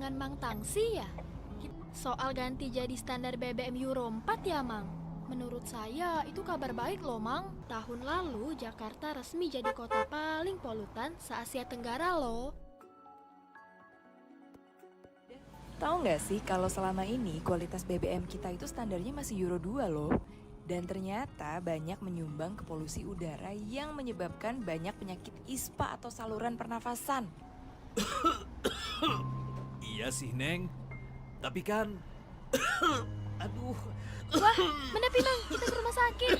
dengan Mang Tangsi ya? Soal ganti jadi standar BBM Euro 4 ya, Mang? Menurut saya itu kabar baik loh, Mang. Tahun lalu Jakarta resmi jadi kota paling polutan se-Asia Tenggara loh. Tahu nggak sih kalau selama ini kualitas BBM kita itu standarnya masih Euro 2 loh. Dan ternyata banyak menyumbang ke polusi udara yang menyebabkan banyak penyakit ISPA atau saluran pernafasan. Iya sih, Neng. Tapi kan... Aduh. Wah, menepi Mang, kita ke rumah sakit.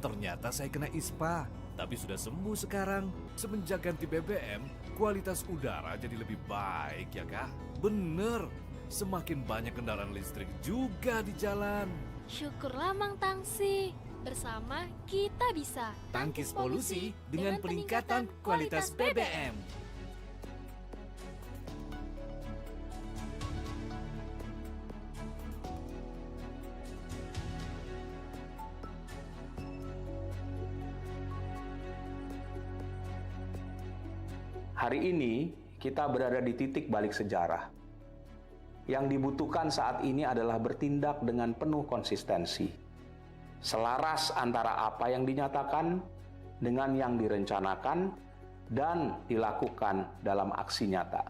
Ternyata saya kena ISPA, tapi sudah sembuh sekarang. Semenjak ganti BBM, kualitas udara jadi lebih baik ya, Kak? Bener, semakin banyak kendaraan listrik juga di jalan. Syukurlah Mang Tangsi. Bersama kita bisa Tangkis polusi dengan peningkatan kualitas BBM. Hari ini kita berada di titik balik sejarah. Yang dibutuhkan saat ini adalah bertindak dengan penuh konsistensi. Selaras antara apa yang dinyatakan dengan yang direncanakan dan dilakukan dalam aksi nyata.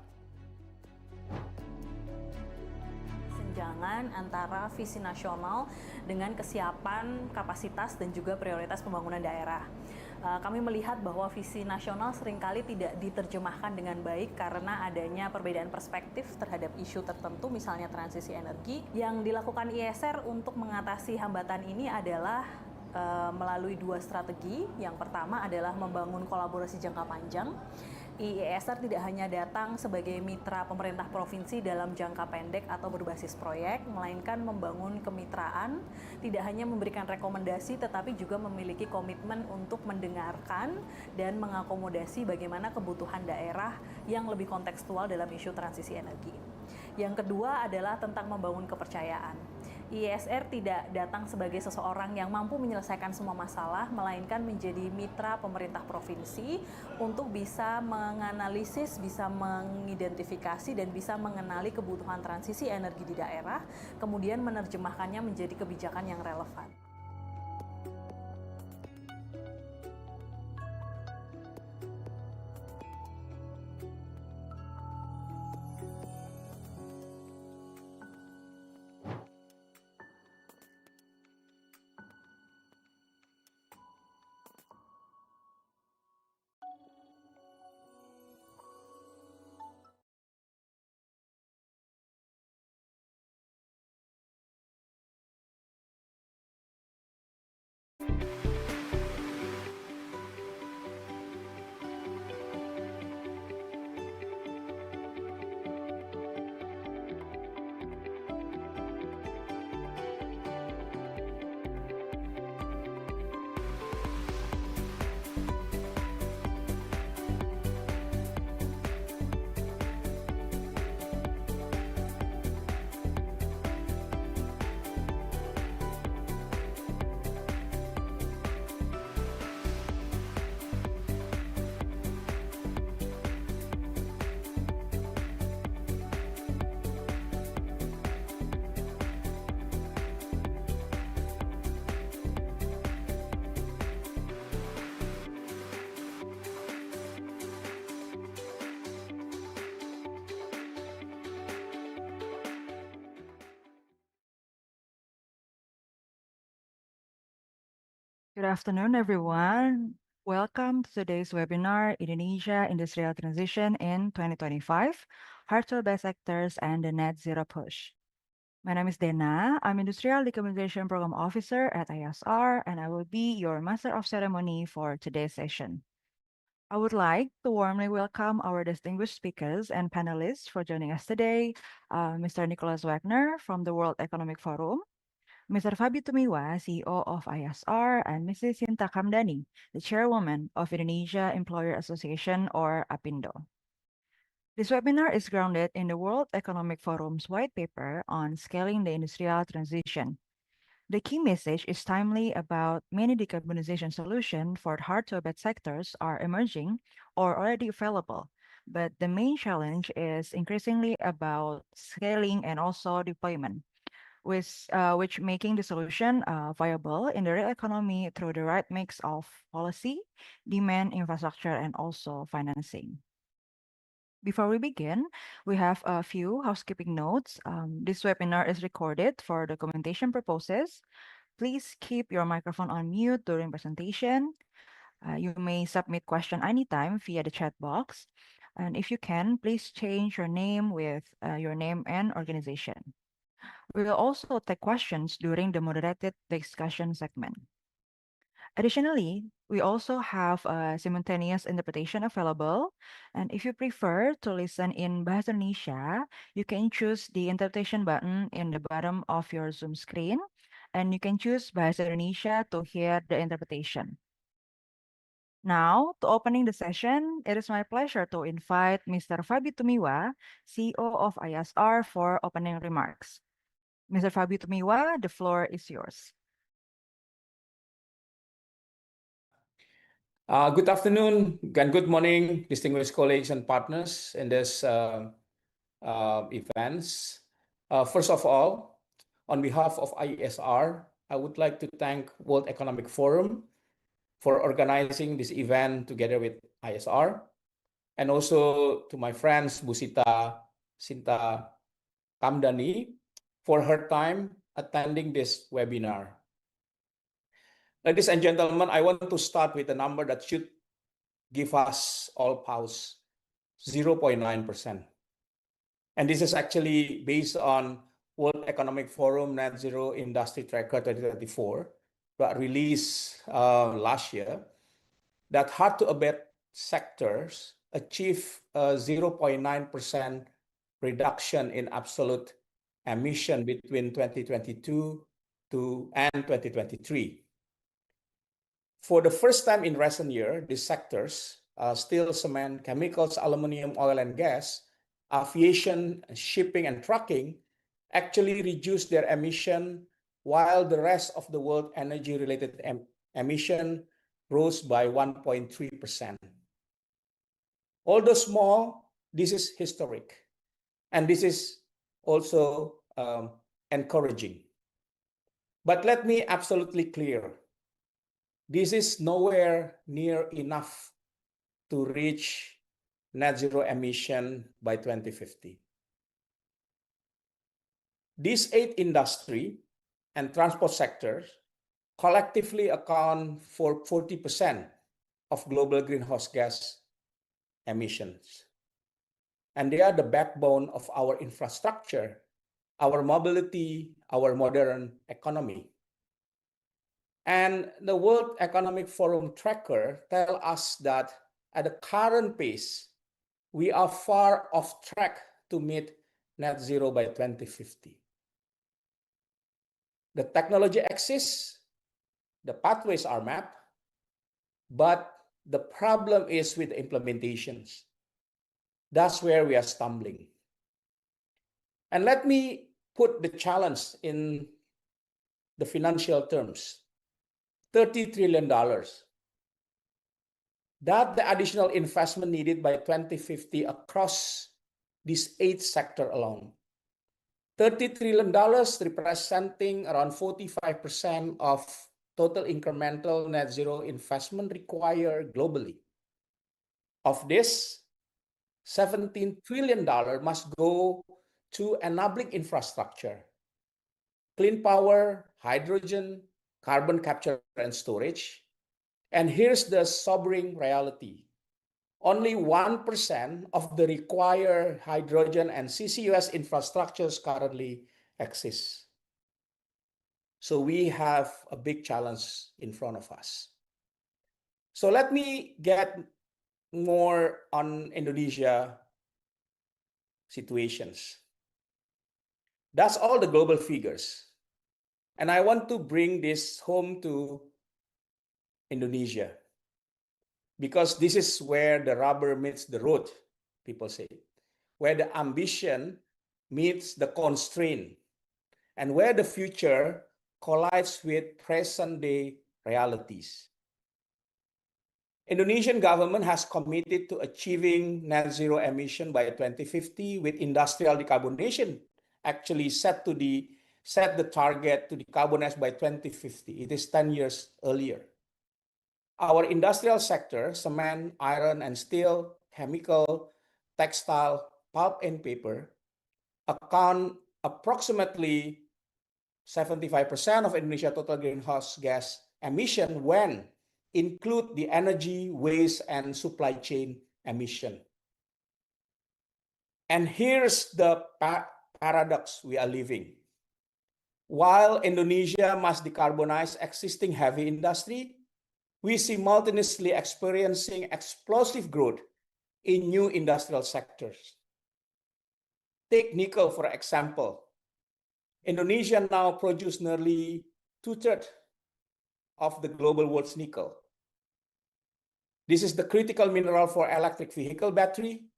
Senjangan antara visi nasional dengan kesiapan, kapasitas, dan juga prioritas pembangunan daerah. Kami melihat bahwa visi nasional seringkali tidak diterjemahkan dengan baik karena adanya perbedaan perspektif terhadap isu tertentu, misalnya transisi energi. Yang dilakukan IESR untuk mengatasi hambatan ini adalah melalui dua strategi. Yang pertama adalah membangun kolaborasi jangka panjang. IESR tidak hanya datang sebagai mitra pemerintah provinsi dalam jangka pendek atau berbasis proyek, melainkan membangun kemitraan, tidak hanya memberikan rekomendasi tetapi juga memiliki komitmen untuk mendengarkan dan mengakomodasi bagaimana kebutuhan daerah yang lebih kontekstual dalam isu transisi energi. Yang kedua adalah tentang membangun kepercayaan. IESR tidak datang sebagai seseorang yang mampu menyelesaikan semua masalah, melainkan menjadi mitra pemerintah provinsi untuk bisa menganalisis, bisa mengidentifikasi, dan bisa mengenali kebutuhan transisi energi di daerah, kemudian menerjemahkannya menjadi kebijakan yang relevan. Good afternoon, everyone. Welcome to today's webinar, Indonesia Industrial Transition in 2025, Hard-to-Abate Sectors and the Net Zero Push. My name is Dena. I'm Industrial Decarbonization Program Officer at IESR, and I will be your Master of Ceremony for today's session. I would like to warmly welcome our distinguished speakers and panelists for joining us today, Mr. Nicholas Wagner from the World Economic Forum, Mr. Fabi Tumiwa, CEO of IESR, and Mrs. Sinta Kamdani, the Chairwoman of Indonesia Employer Association, or APindo. This webinar is grounded in the World Economic Forum's white paper on scaling the industrial transition. The key message is timely about many decarbonization solutions for hard-to-abate sectors are emerging or already available. But the main challenge is increasingly about scaling and also deployment, which making the solution viable in the real economy through the right mix of policy, demand, infrastructure, and also financing. Before we begin, we have a few housekeeping notes. This webinar is recorded for documentation purposes. Please keep your microphone on mute during presentation. You may submit question anytime via the chat box. And if you can, please change your name with your name and organization. We will also take questions during the moderated discussion segment. Additionally, we also have a simultaneous interpretation available. And if you prefer to listen in Bahasa Indonesia, you can choose the interpretation button in the bottom of your Zoom screen. And you can choose Bahasa Indonesia to hear the interpretation. Now, to opening the session, it is my pleasure to invite Mr. Fabi Tumiwa, CEO of IESR, for opening remarks. Mr. Fabi Tumiwa, the floor is yours. Good afternoon and good morning, distinguished colleagues and partners in this events. First of all, on behalf of IESR, I would like to thank World Economic Forum for organizing this event together with IESR, and also to my friends Sinta Kamdani for her time attending this webinar. Ladies and gentlemen, I want to start with a number that should give us all pause, 0.9%. And this is actually based on World Economic Forum Net Zero Industry Tracker 2024 that released last year, that hard-to-abate sectors achieve a 0.9% reduction in absolute emission between 2022 and 2023. For the first time in recent years, these sectors, steel, cement, chemicals, aluminum, oil and gas, aviation, shipping, and trucking, actually reduced their emission, while the rest of the world energy-related emission rose by 1.3%. Although small, this is historic, and this is also encouraging. But let me absolutely clear, this is nowhere near enough to reach net zero emission by 2050. These 8 industry and transport sectors collectively account for 40% of global greenhouse gas emissions. And they are the backbone of our infrastructure, our mobility, our modern economy. And the World Economic Forum tracker tells us that at the current pace, we are far off track to meet net zero by 2050. The technology exists, the pathways are mapped, but the problem is with implementations. That's where we are stumbling. And let me put the challenge in the financial terms. $30 trillion. That the additional investment needed by 2050 across these 8 sectors alone. $30 trillion representing around 45% of total incremental net zero investment required globally. Of this, $17 trillion must go to enabling infrastructure, clean power, hydrogen, carbon capture and storage. And here's the sobering reality. Only 1% of the required hydrogen and CCUS infrastructures currently exist. So we have a big challenge in front of us. So let me get more on Indonesia situations. That's all the global figures. And I want to bring this home to Indonesia, because this is where the rubber meets the road, people say, where the ambition meets the constraint, and where the future collides with present-day realities. Indonesian government has committed to achieving net zero emission by 2050, with industrial decarbonization actually set the target to decarbonize by 2050. It is 10 years earlier. Our industrial sector, cement, iron and steel, chemical, textile, pulp and paper, account approximately 75% of Indonesia's total greenhouse gas emission when include the energy, waste, and supply chain emission. And here's the paradox we are living. While Indonesia must decarbonize existing heavy industry, we see simultaneously experiencing explosive growth in new industrial sectors. Take nickel, for example. Indonesia now produces nearly 2/3 of the global world's nickel. This is the critical mineral for electric vehicle battery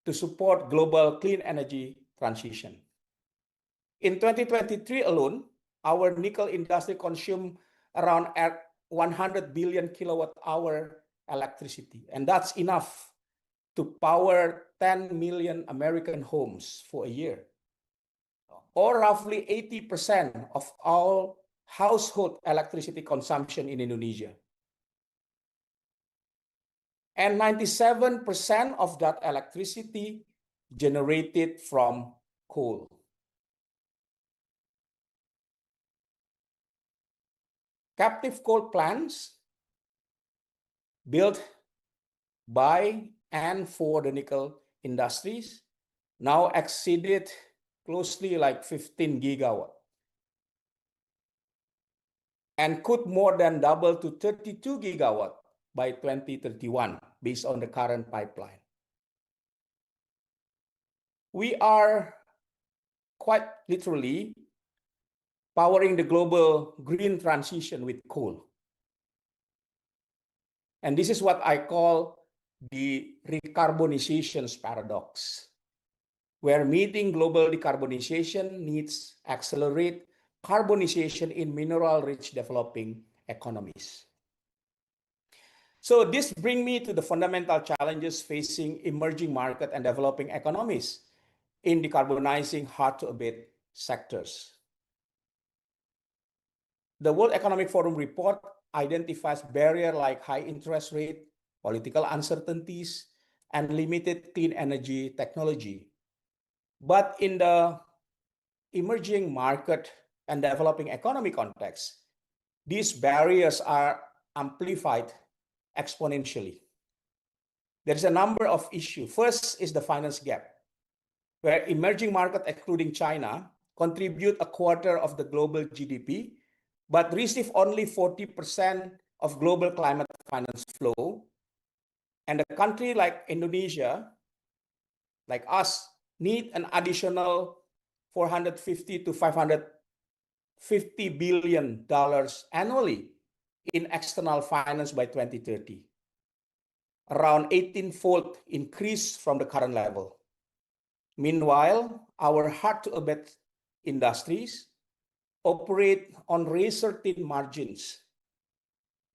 to support global clean energy transition. In 2023 alone, our nickel industry consumed around 100 billion kilowatt-hour electricity, and that's enough to power 10 million American homes for a year, or roughly 80% of all household electricity consumption in Indonesia. And 97% of that electricity generated from coal. Captive coal plants built by and for the nickel industries now exceeded closely like 15 gigawatt and could more than double to 32 gigawatt by 2031 based on the current pipeline. We are quite literally powering the global green transition with coal. And this is what I call the recarbonization paradox, where meeting global decarbonization needs accelerate carbonization in mineral-rich developing economies. So this brings me to the fundamental challenges facing emerging market and developing economies in decarbonizing hard-to-abate sectors. The World Economic Forum report identifies barriers like high interest rate, political uncertainties, and limited clean energy technology. But in the emerging market and developing economy context, these barriers are amplified exponentially. There is a number of issues. First is the finance gap, where emerging markets, excluding China, contribute a quarter of the global GDP, but receive only 40% of global climate finance flow. And a country like Indonesia, like us, need an additional $450 to $550 billion annually in external finance by 2030, around 18-fold increase from the current level. Meanwhile, our hard-to-abate industries operate on razor-thin margins,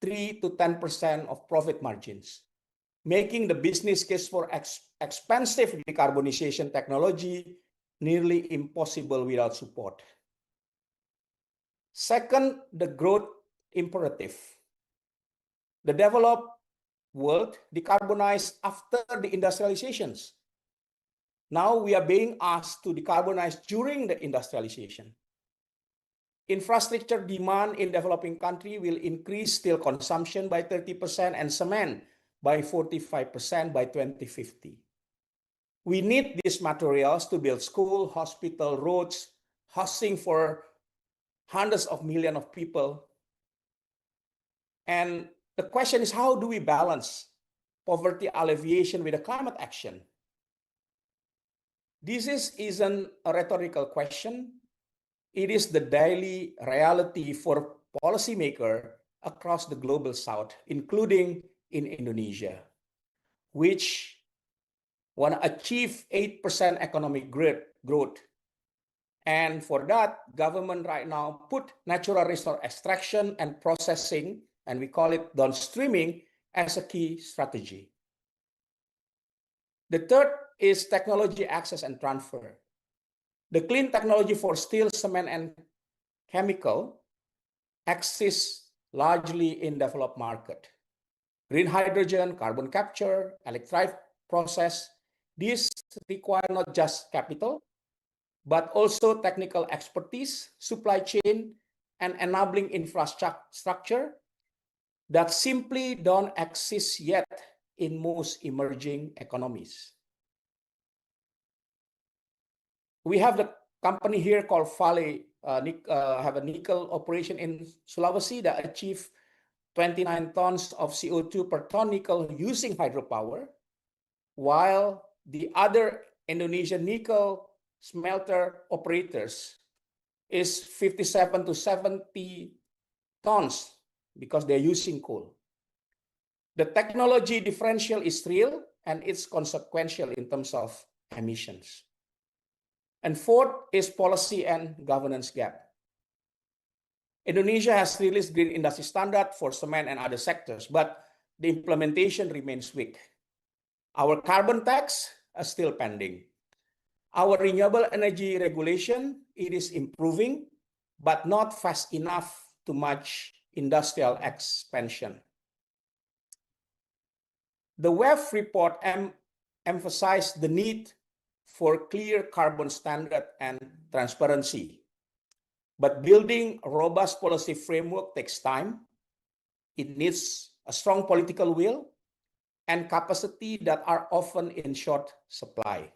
3 to 10% of profit margins, making the business case for expensive decarbonization technology nearly impossible without support. Second, the growth imperative. The developed world decarbonized after the industrializations. Now we are being asked to decarbonize during the industrialization. Infrastructure demand in developing countries will increase steel consumption by 30% and cement by 45% by 2050. We need these materials to build schools, hospitals, roads, housing for hundreds of millions of people. And the question is, how do we balance poverty alleviation with a climate action? This isn't a rhetorical question. It is the daily reality for policymakers across the global south, including in Indonesia, which want to achieve 8% economic growth And for that, government right now put natural resource extraction and processing, and we call it downstreaming, as a key strategy. The third is technology access and transfer. The clean technology for steel, cement, and chemical exists largely in developed market. Green hydrogen, carbon capture, electrolyte process, these require not just capital, but also technical expertise, supply chain, and enabling infrastructure that simply don't exist yet in most emerging economies. We have the company here called Vale, have a nickel operation in Sulawesi that achieved 29 tons of CO2 per ton nickel using hydropower, while the other Indonesian nickel smelter operators is 57 to 70 tons because they're using coal. The technology differential is real and it's consequential in terms of emissions. And fourth is policy and governance gap. Indonesia has released green industry standard for cement and other sectors, but the implementation remains weak. Our carbon tax is still pending. Our renewable energy regulation, it is improving, but not fast enough to match industrial expansion. The WEF report emphasized the need for clear carbon standard and transparency. But building a robust policy framework takes time. It needs a strong political will and capacity that are often in short supply.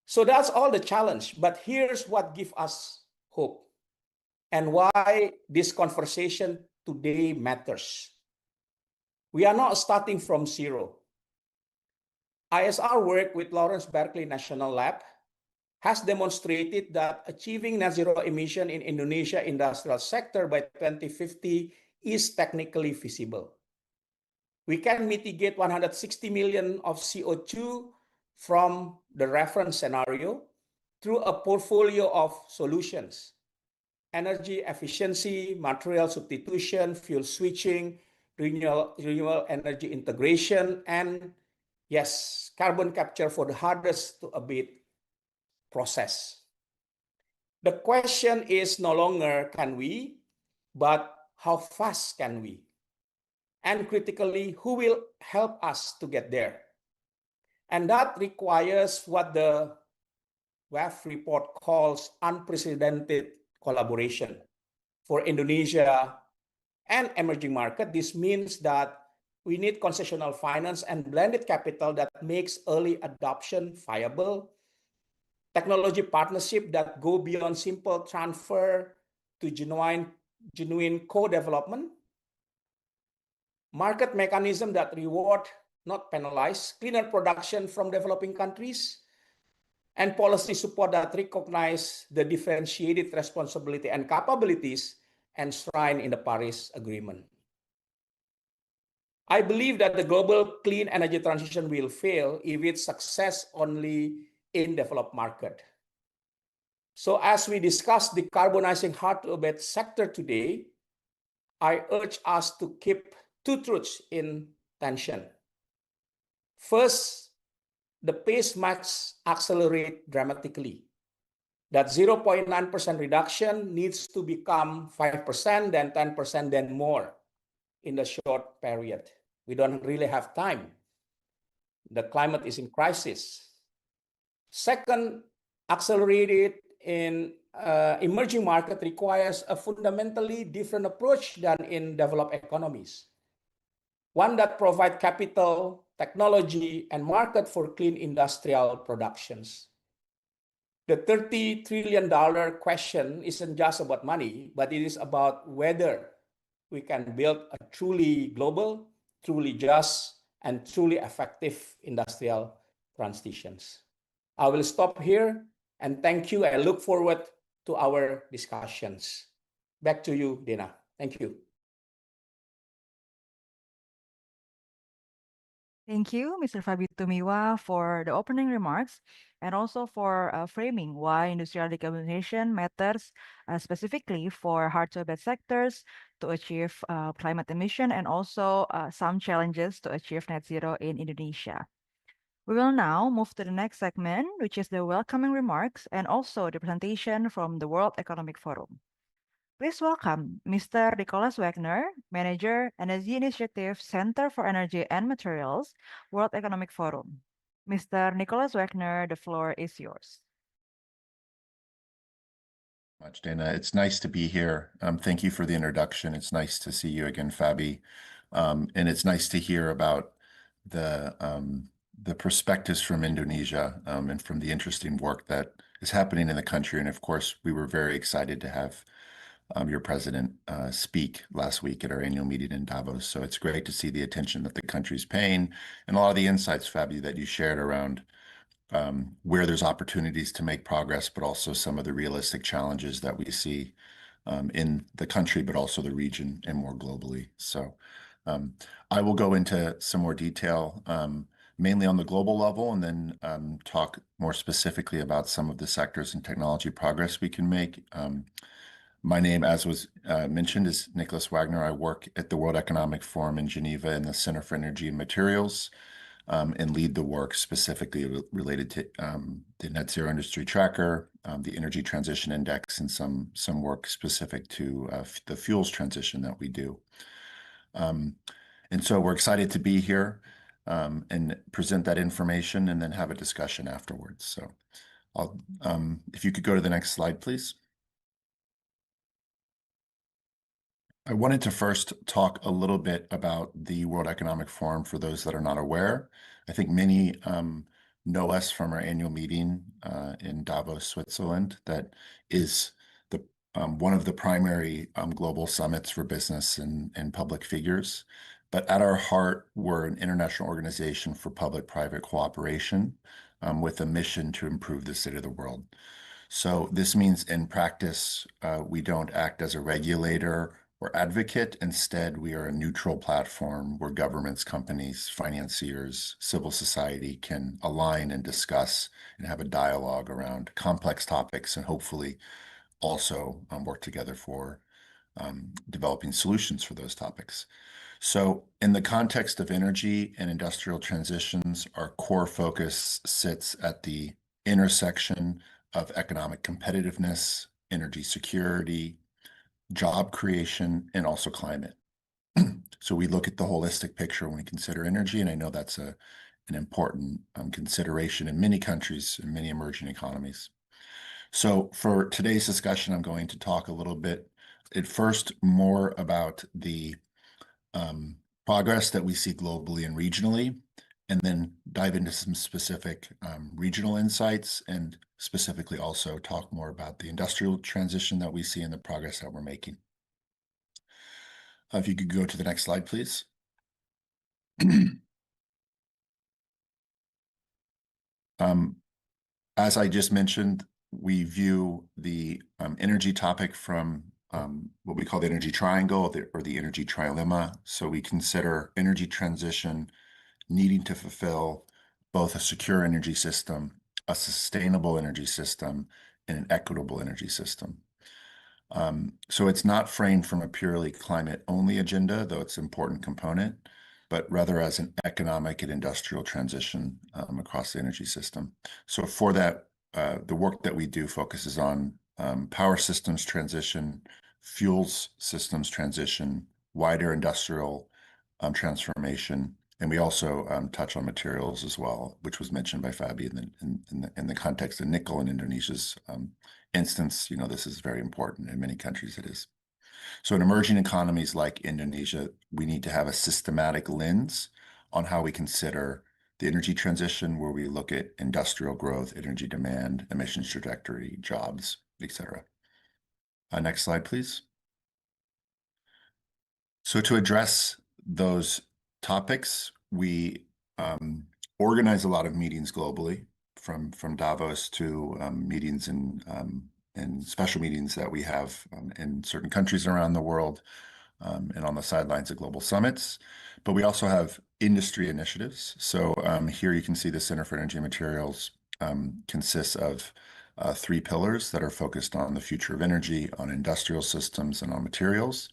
So that's all the challenge, but here's what gives us hope and why this conversation today matters. We are not starting from zero. IESR work with Lawrence Berkeley National Lab has demonstrated that achieving net zero emission in Indonesia industrial sector by 2050 is technically feasible. We can mitigate 160 million of CO2 from the reference scenario through a portfolio of solutions: energy efficiency, material substitution, fuel switching, renewable energy integration, and yes, carbon capture for the hardest to abate process. The question is no longer can we, but how fast can we? And critically, who will help us to get there? And that requires what the WEF report calls unprecedented collaboration. For Indonesia and emerging market, this means that we need concessional finance and blended capital that makes early adoption viable, technology partnership that go beyond simple transfer to genuine co-development, market mechanism that reward, not penalize, cleaner production from developing countries, and policy support that recognize the differentiated responsibility and capabilities enshrined in the Paris Agreement. I believe that the global clean energy transition will fail if it's success only in developed market. So as we discuss decarbonizing hard-to-abate sector today, I urge us to keep two truths in tension. First, the pace must accelerate dramatically. That 0.9% reduction needs to become 5%, then 10%, then more in the short period. We don't really have time. The climate is in crisis. Second, accelerated in emerging market requires a fundamentally different approach than in developed economies. One that provides capital, technology, and market for clean industrial productions. The $30 trillion question isn't just about money, but it is about whether we can build a truly global, truly just, and truly effective industrial transitions. I will stop here and thank you. I look forward to our discussions. Back to you, Dina. Thank you. Thank you, Mr. Fabi Tumiwa, for the opening remarks and also for framing why industrial decarbonization matters specifically for hard-to-abate sectors to achieve climate emission and also some challenges to achieve net zero in Indonesia. We will now move to the next segment, which is the welcoming remarks and also the presentation from the World Economic Forum. Please welcome Mr. Nicholas Wagner, Manager, Energy Initiative, Center for Energy and Materials, World Economic Forum. Mr. Nicholas Wagner, the floor is yours. Much, Dana. It's nice to be here. Thank you for the introduction. It's nice to see you again, Fabi. And it's nice to hear about the perspectives from Indonesia and from the interesting work that is happening in the country. And of course, we were very excited to have your president speak last week at our annual meeting in Davos. So it's great to see the attention that the country's paying and a lot of the insights, Fabi, that you shared around where there's opportunities to make progress, but also some of the realistic challenges that we see in the country, but also the region and more globally. So I will go into some more detail, mainly on the global level, and then talk more specifically about some of the sectors and technology progress we can make. My name, as was mentioned, is Nicholas Wagner. I work at the World Economic Forum in Geneva in the Center for Energy and Materials and lead the work specifically related to the Net Zero Industry Tracker, the Energy Transition Index, and some work specific to the fuels transition that we do. And so we're excited to be here and present that information and then have a discussion afterwards. So if you could go to the next slide, please. I wanted to first talk a little bit about the World Economic Forum for those that are not aware. I think many know us from our annual meeting in Davos, Switzerland, that is one of the primary global summits for business and public figures. But at our heart, we're an international organization for public-private cooperation with a mission to improve the state of the world. So this means in practice, we don't act as a regulator or advocate. Instead, we are a neutral platform where governments, companies, financiers, civil society can align and discuss and have a dialogue around complex topics and hopefully also work together for developing solutions for those topics. So in the context of energy and industrial transitions, our core focus sits at the intersection of economic competitiveness, energy security, job creation, and also climate. So we look at the holistic picture when we consider energy, and I know that's an important consideration in many countries and many emerging economies. So for today's discussion, I'm going to talk a little bit at first more about the progress that we see globally and regionally, and then dive into some specific regional insights and specifically also talk more about the industrial transition that we see and the progress that we're making. If you could go to the next slide, please. As I just mentioned, we view the energy topic from what we call the energy triangle or the energy trilemma. So we consider energy transition needing to fulfill both a secure energy system, a sustainable energy system, and an equitable energy system. So it's not framed from a purely climate-only agenda, though it's an important component, but rather as an economic and industrial transition across the energy system. So for that, the work that we do focuses on power systems transition, fuels systems transition, wider industrial transformation, and we also touch on materials as well, which was mentioned by Fabi in the context of nickel in Indonesia's instance. You know, this is very important. In many countries it is. So in emerging economies like Indonesia, we need to have a systematic lens on how we consider the energy transition, where we look at industrial growth, energy demand, emissions trajectory, jobs, etc. Next slide, please. So to address those topics, we organize a lot of meetings globally, from Davos to meetings and special meetings that we have in certain countries around the world and on the sidelines of global summits. But we also have industry initiatives. So here you can see the Center for Energy and Materials consists of 3 pillars that are focused on the future of energy, on industrial systems, and on materials.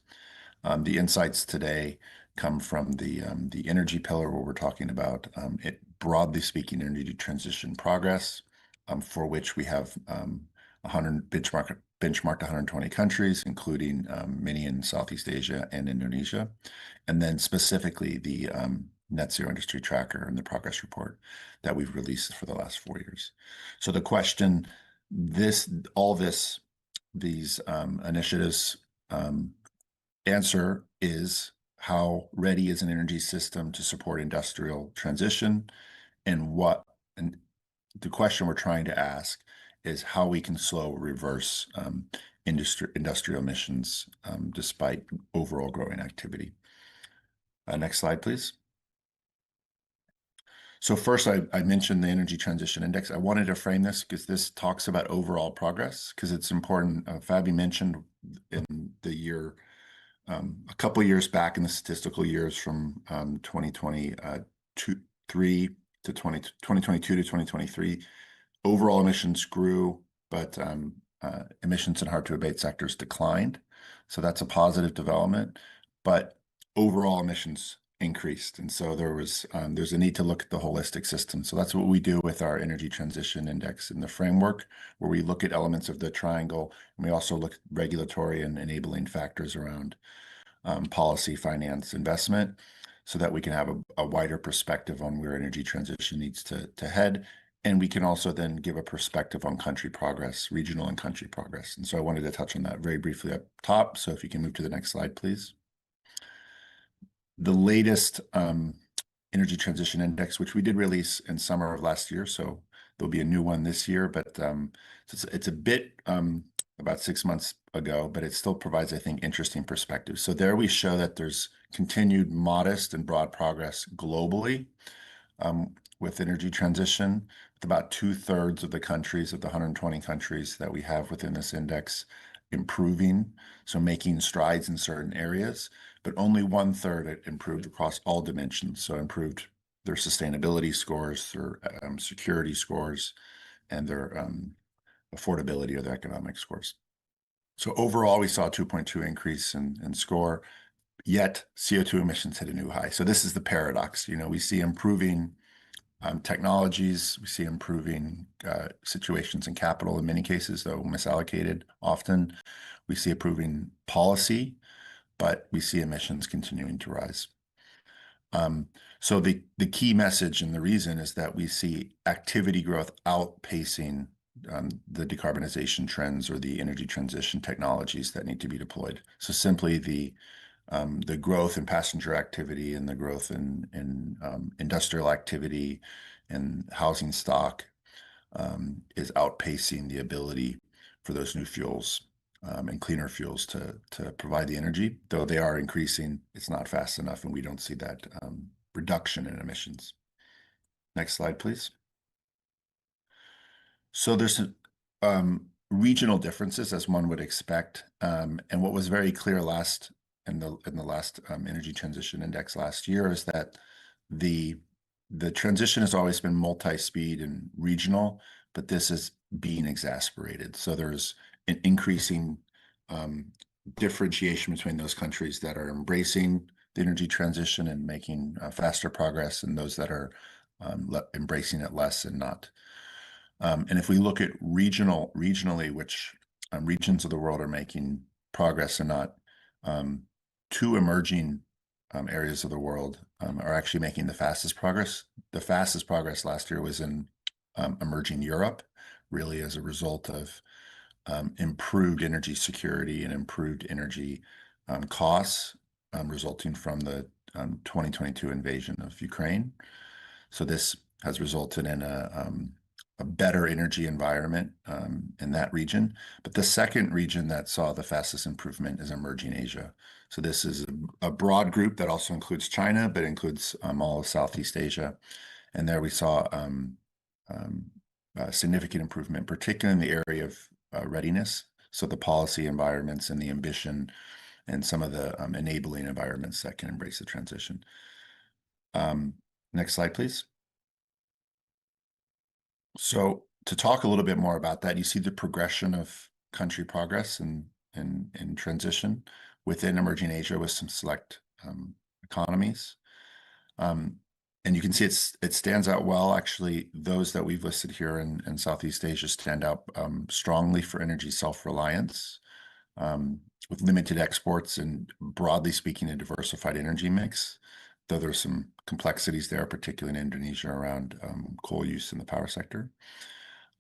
The insights today come from the energy pillar, where we're talking about it, broadly speaking, energy transition progress, for which we have 100 benchmarked 120 countries, including many in Southeast Asia and Indonesia, and then specifically the Net Zero Industry Tracker and the progress report that we've released for the last 4 years. So the question, these initiatives answer is, how ready is an energy system to support industrial transition, and the question we're trying to ask is how we can slow or reverse industrial emissions despite overall growing activity. Next slide, please. So first, I mentioned the Energy Transition Index. I wanted to frame this because this talks about overall progress, because it's important. Fabi mentioned in the year, a couple of years back in the statistical years from 2022 to 2023, overall emissions grew, but emissions in hard-to-abate sectors declined. So that's a positive development, but overall emissions increased. And so there's a need to look at the holistic system. So that's what we do with our Energy Transition Index in the framework, where we look at elements of the triangle, and we also look at regulatory and enabling factors around policy, finance, investment, so that we can have a wider perspective on where energy transition needs to head. And we can also then give a perspective on country progress, regional and country progress. And so I wanted to touch on that very briefly up top. So if you can move to the next slide, please. The latest Energy Transition Index, which we did release in summer of last year, so there'll be a new one this year, but it's a bit about 6 months ago, but it still provides, I think, interesting perspective. So there we show that there's continued modest and broad progress globally with energy transition, with about 2/3 of the countries, of the 120 countries that we have within this index, improving, so making strides in certain areas, but only 1/3 it improved across all dimensions. So improved their sustainability scores, their security scores, and their affordability or their economic scores. So overall, we saw a 2.2 increase in score, yet CO2 emissions hit a new high. So this is the paradox. We see improving technologies, we see improving situations in capital in many cases, though misallocated often. We see improving policy, but we see emissions continuing to rise. So the key message and the reason is that we see activity growth outpacing the decarbonization trends or the energy transition technologies that need to be deployed. So simply the growth in passenger activity and the growth in industrial activity and housing stock is outpacing the ability for those new fuels and cleaner fuels to provide the energy. Though they are increasing, it's not fast enough, and we don't see that reduction in emissions. Next slide, please. So there's regional differences, as one would expect, and what was very clear in the last Energy Transition Index last year is that the transition has always been multi-speed and regional, but this is being exacerbated. So there's an increasing differentiation between those countries that are embracing the energy transition and making faster progress, and those that are embracing it less and not. And if we look at regionally, which regions of the world are making progress and not, 2 emerging areas of the world are actually making the fastest progress. The fastest progress last year was in emerging Europe, really as a result of improved energy security and improved energy costs resulting from the 2022 invasion of Ukraine. So this has resulted in a better energy environment in that region. But the second region that saw the fastest improvement is emerging Asia. So this is a broad group that also includes China, but includes all of Southeast Asia. And there we saw significant improvement, particularly in the area of readiness. So the policy environments and the ambition and some of the enabling environments that can embrace the transition. Next slide, please. So to talk a little bit more about that, you see the progression of country progress and transition within emerging Asia with some select economies. And you can see it stands out well. Actually, those that we've listed here in Southeast Asia stand out strongly for energy self-reliance, with limited exports and, broadly speaking, a diversified energy mix, though there's some complexities there, particularly in Indonesia, around coal use in the power sector.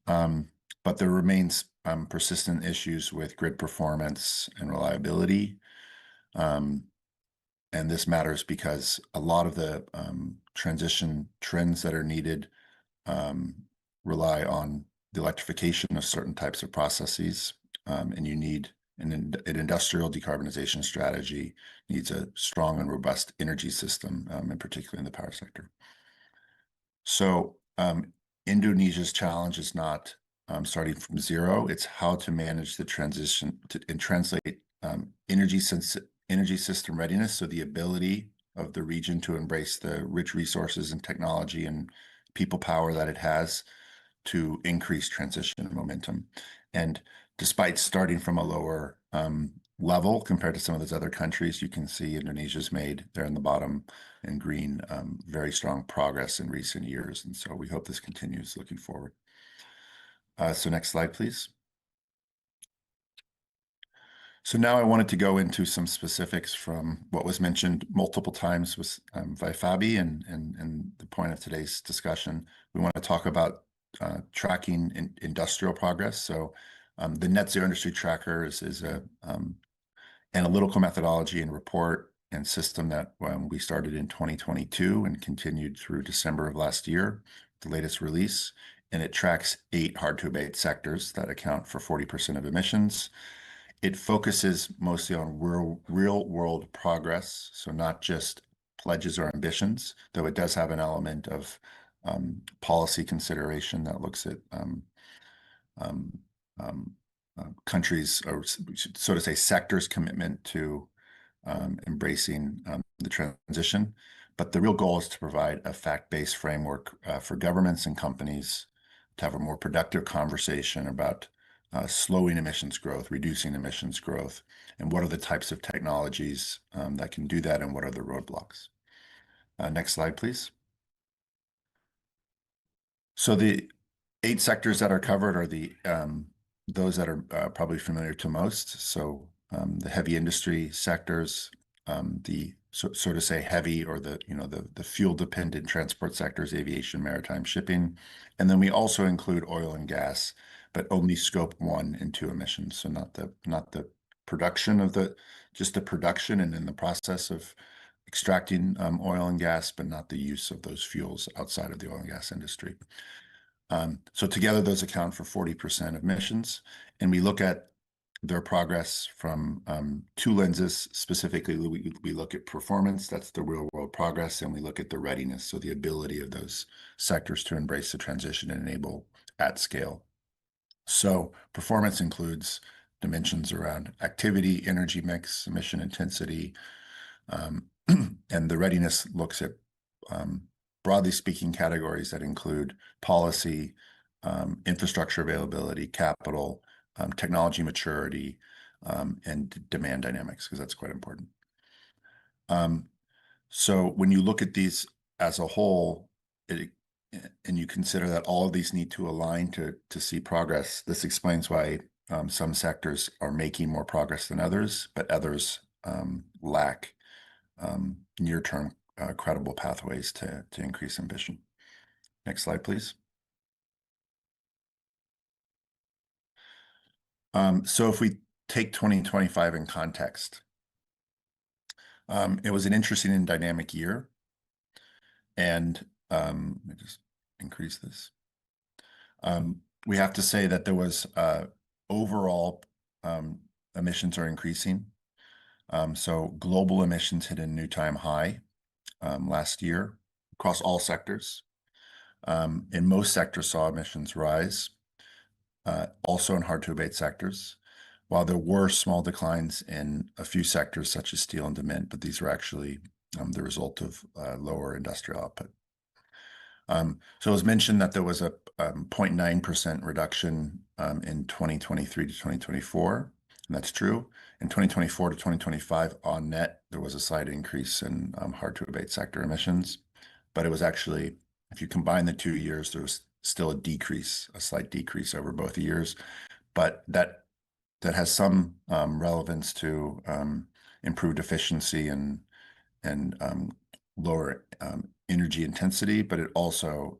But there remains persistent issues with grid performance and reliability. And this matters because a lot of the transition trends that are needed rely on the electrification of certain types of processes, and you need an industrial decarbonization strategy needs a strong and robust energy system, in particular in the power sector. So Indonesia's challenge is not starting from zero. It's how to manage the transition and translate energy system readiness, so the ability of the region to embrace the rich resources and technology and people power that it has to increase transition and momentum. And despite starting from a lower level compared to some of those other countries, you can see Indonesia's made, there in the bottom in green, very strong progress in recent years. And so we hope this continues looking forward. So next slide, please. So now I wanted to go into some specifics from what was mentioned multiple times with by Fabi and the point of today's discussion. We want to talk about tracking industrial progress. So the Net Zero Industry Tracker is a analytical methodology and report and system that we started in 2022 and continued through December of last year, the latest release. And it tracks 8 hard-to-abate sectors that account for 40% of emissions. It focuses mostly on real-world progress, so not just pledges or ambitions, though it does have an element of policy consideration that looks at countries, or so to say, sectors' commitment to embracing the transition. But the real goal is to provide a fact-based framework for governments and companies to have a more productive conversation about slowing emissions growth, reducing emissions growth, and what are the types of technologies that can do that, and what are the roadblocks. Next slide, please. So the 8 sectors that are covered are the those that are probably familiar to most. So the heavy industry sectors, the so to say heavy, or the the fuel dependent transport sectors, aviation, maritime, shipping, and then we also include oil and gas, but only scope 1 and 2 emissions. So not the production of just the production and in the process of extracting oil and gas, but not the use of those fuels outside of the oil and gas industry. So together those account for 40% of emissions, and we look at their progress from 2 lenses. Specifically, we look at performance, that's the real world progress, and we look at the readiness, so the ability of those sectors to embrace the transition and enable at scale. So performance includes dimensions around activity, energy mix, emission intensity, and the readiness looks at, broadly speaking, categories that include policy, infrastructure availability, capital, technology maturity, and demand dynamics, because that's quite important. So when you look at these as a whole, and you consider that all of these need to align to see progress, this explains why some sectors are making more progress than others, but others lack near-term credible pathways to increase ambition. Next slide, please. So if we take 2025 in context, it was an interesting and dynamic year. And let me just increase this. We have to say that there was overall emissions are increasing. So global emissions hit a new time high last year across all sectors. And most sectors saw emissions rise, also in hard-to-abate sectors. while there were small declines in a few sectors such as steel and cement, but these were actually the result of lower industrial output. So it was mentioned that there was a 0.9% reduction in 2023 to 2024, and that's true. In 2024 to 2025, on net, there was a slight increase in hard-to-abate sector emissions, but it was actually, if you combine the 2 years, there was still a decrease, a slight decrease over both years, but that has some relevance to improved efficiency and lower energy intensity, but it also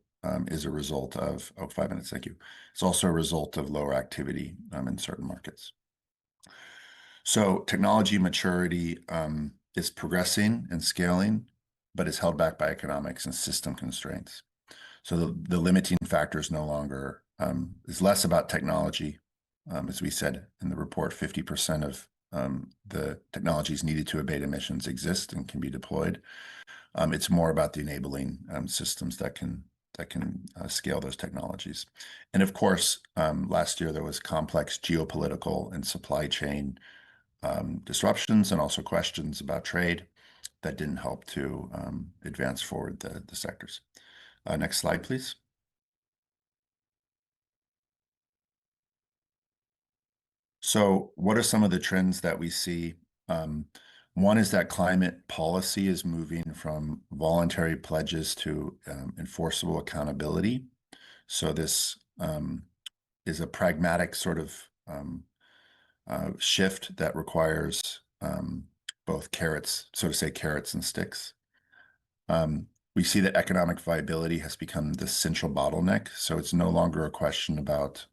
is a result of, 5 minutes, thank you. It's also a result of lower activity in certain markets. So technology maturity is progressing and scaling, but is held back by economics and system constraints. So the limiting factor is no longer, is less about technology. As we said in the report, 50% of the technologies needed to abate emissions exist and can be deployed. It's more about the enabling systems that can scale those technologies. And of course, last year there was complex geopolitical and supply chain disruptions and also questions about trade that didn't help to advance forward the sectors. Next slide, please. So what are some of the trends that we see? One is that climate policy is moving from voluntary pledges to enforceable accountability. So this is a pragmatic sort of shift that requires both carrots, so to say, carrots and sticks. We see that economic viability has become the central bottleneck. So it's no longer a question about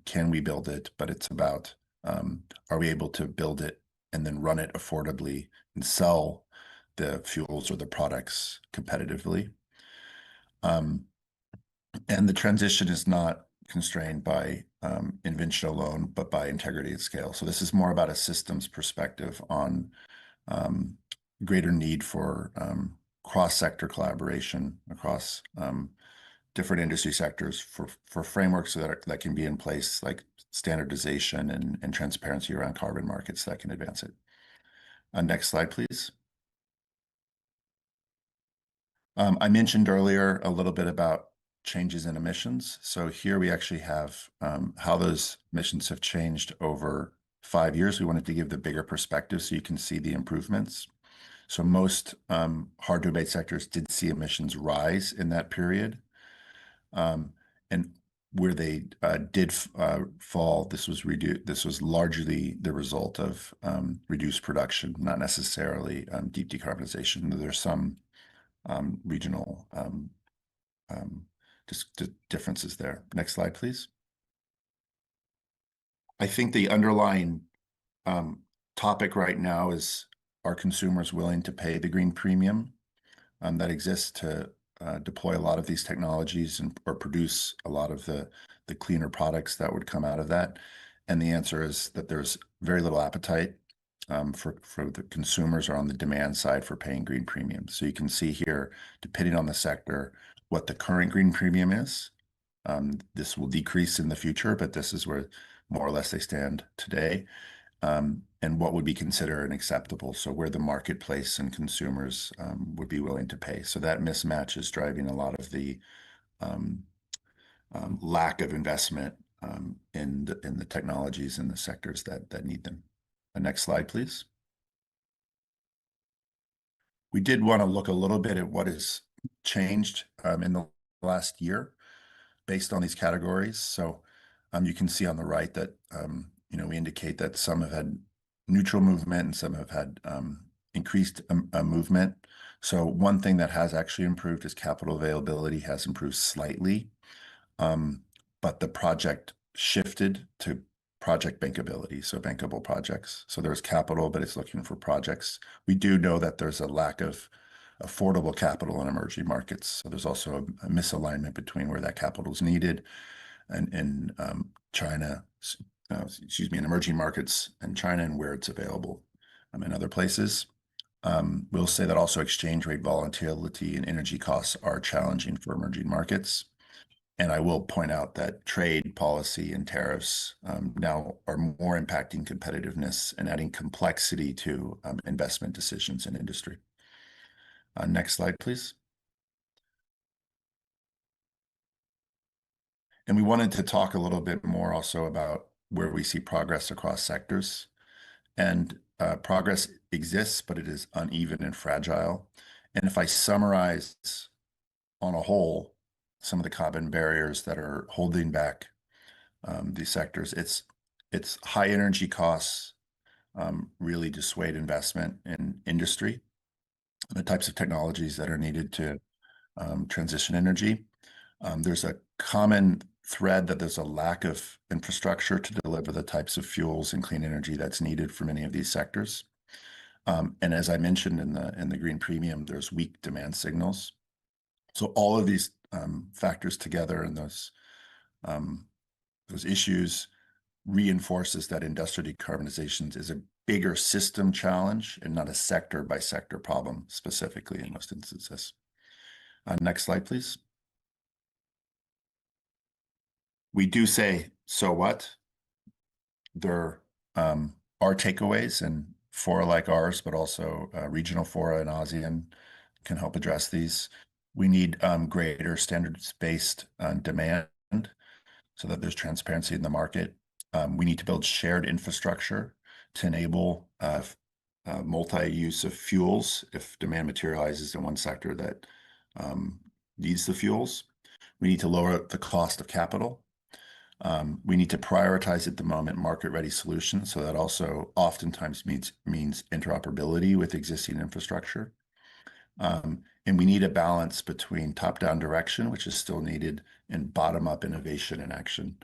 can we build it, but it's about are we able to build it and then run it affordably and sell the fuels or the products competitively. And the transition is not constrained by invention alone, but by integrity at scale. So this is more about a systems perspective on greater need for cross-sector collaboration across different industry sectors for frameworks that can be in place, like standardization and transparency around carbon markets that can advance it. Next slide, please. I mentioned earlier a little bit about changes in emissions. So here we actually have how those emissions have changed over 5 years. We wanted to give the bigger perspective so you can see the improvements. So most hard-to-abate sectors did see emissions rise in that period. And where they did fall, this was largely the result of reduced production, not necessarily deep decarbonization. There's some regional differences there. Next slide, please. I think the underlying topic right now is, are consumers willing to pay the green premium that exists to deploy a lot of these technologies or produce a lot of the cleaner products that would come out of that? And the answer is that there's very little appetite for the consumers or on the demand side for paying green premiums. So you can see here, depending on the sector, what the current green premium is. This will decrease in the future, but this is where more or less they stand today. And what would be considered acceptable, so where the marketplace and consumers would be willing to pay. So that mismatch is driving a lot of the lack of investment in the technologies and the sectors that need them. Next slide, please. We did want to look a little bit at what has changed in the last year based on these categories. So you can see on the right that we indicate that some have had neutral movement and some have had increased movement. So one thing that has actually improved is capital availability has improved slightly, but the project shifted to project bankability, so bankable projects. So there's capital, but it's looking for projects. We do know that there's a lack of affordable capital in emerging markets. So there's also a misalignment between where that capital is needed and in China, in emerging markets in China and where it's available in other places. We'll say that also exchange rate volatility and energy costs are challenging for emerging markets. And I will point out that trade policy and tariffs now are more impacting competitiveness and adding complexity to investment decisions in industry. Next slide, please. And we wanted to talk a little bit more also about where we see progress across sectors. And progress exists, but it is uneven and fragile. And if I summarize on a whole some of the common barriers that are holding back these sectors, it's high energy costs really dissuade investment in industry, the types of technologies that are needed to transition energy. There's a common thread that there's a lack of infrastructure to deliver the types of fuels and clean energy that's needed for many of these sectors. And as I mentioned in the green premium, there's weak demand signals. So all of these factors together and those issues reinforces that industrial decarbonization is a bigger system challenge and not a sector by sector problem specifically in most instances. Next slide, please. We do say, so what? There are takeaways, and fora like ours, but also regional fora and ASEAN can help address these. We need greater standards-based demand so that there's transparency in the market. We need to build shared infrastructure to enable multi-use of fuels if demand materializes in one sector that needs the fuels. We need to lower the cost of capital. We need to prioritize at the moment market-ready solutions, so that also oftentimes means interoperability with existing infrastructure. And we need a balance between top-down direction, which is still needed, and bottom-up innovation and action.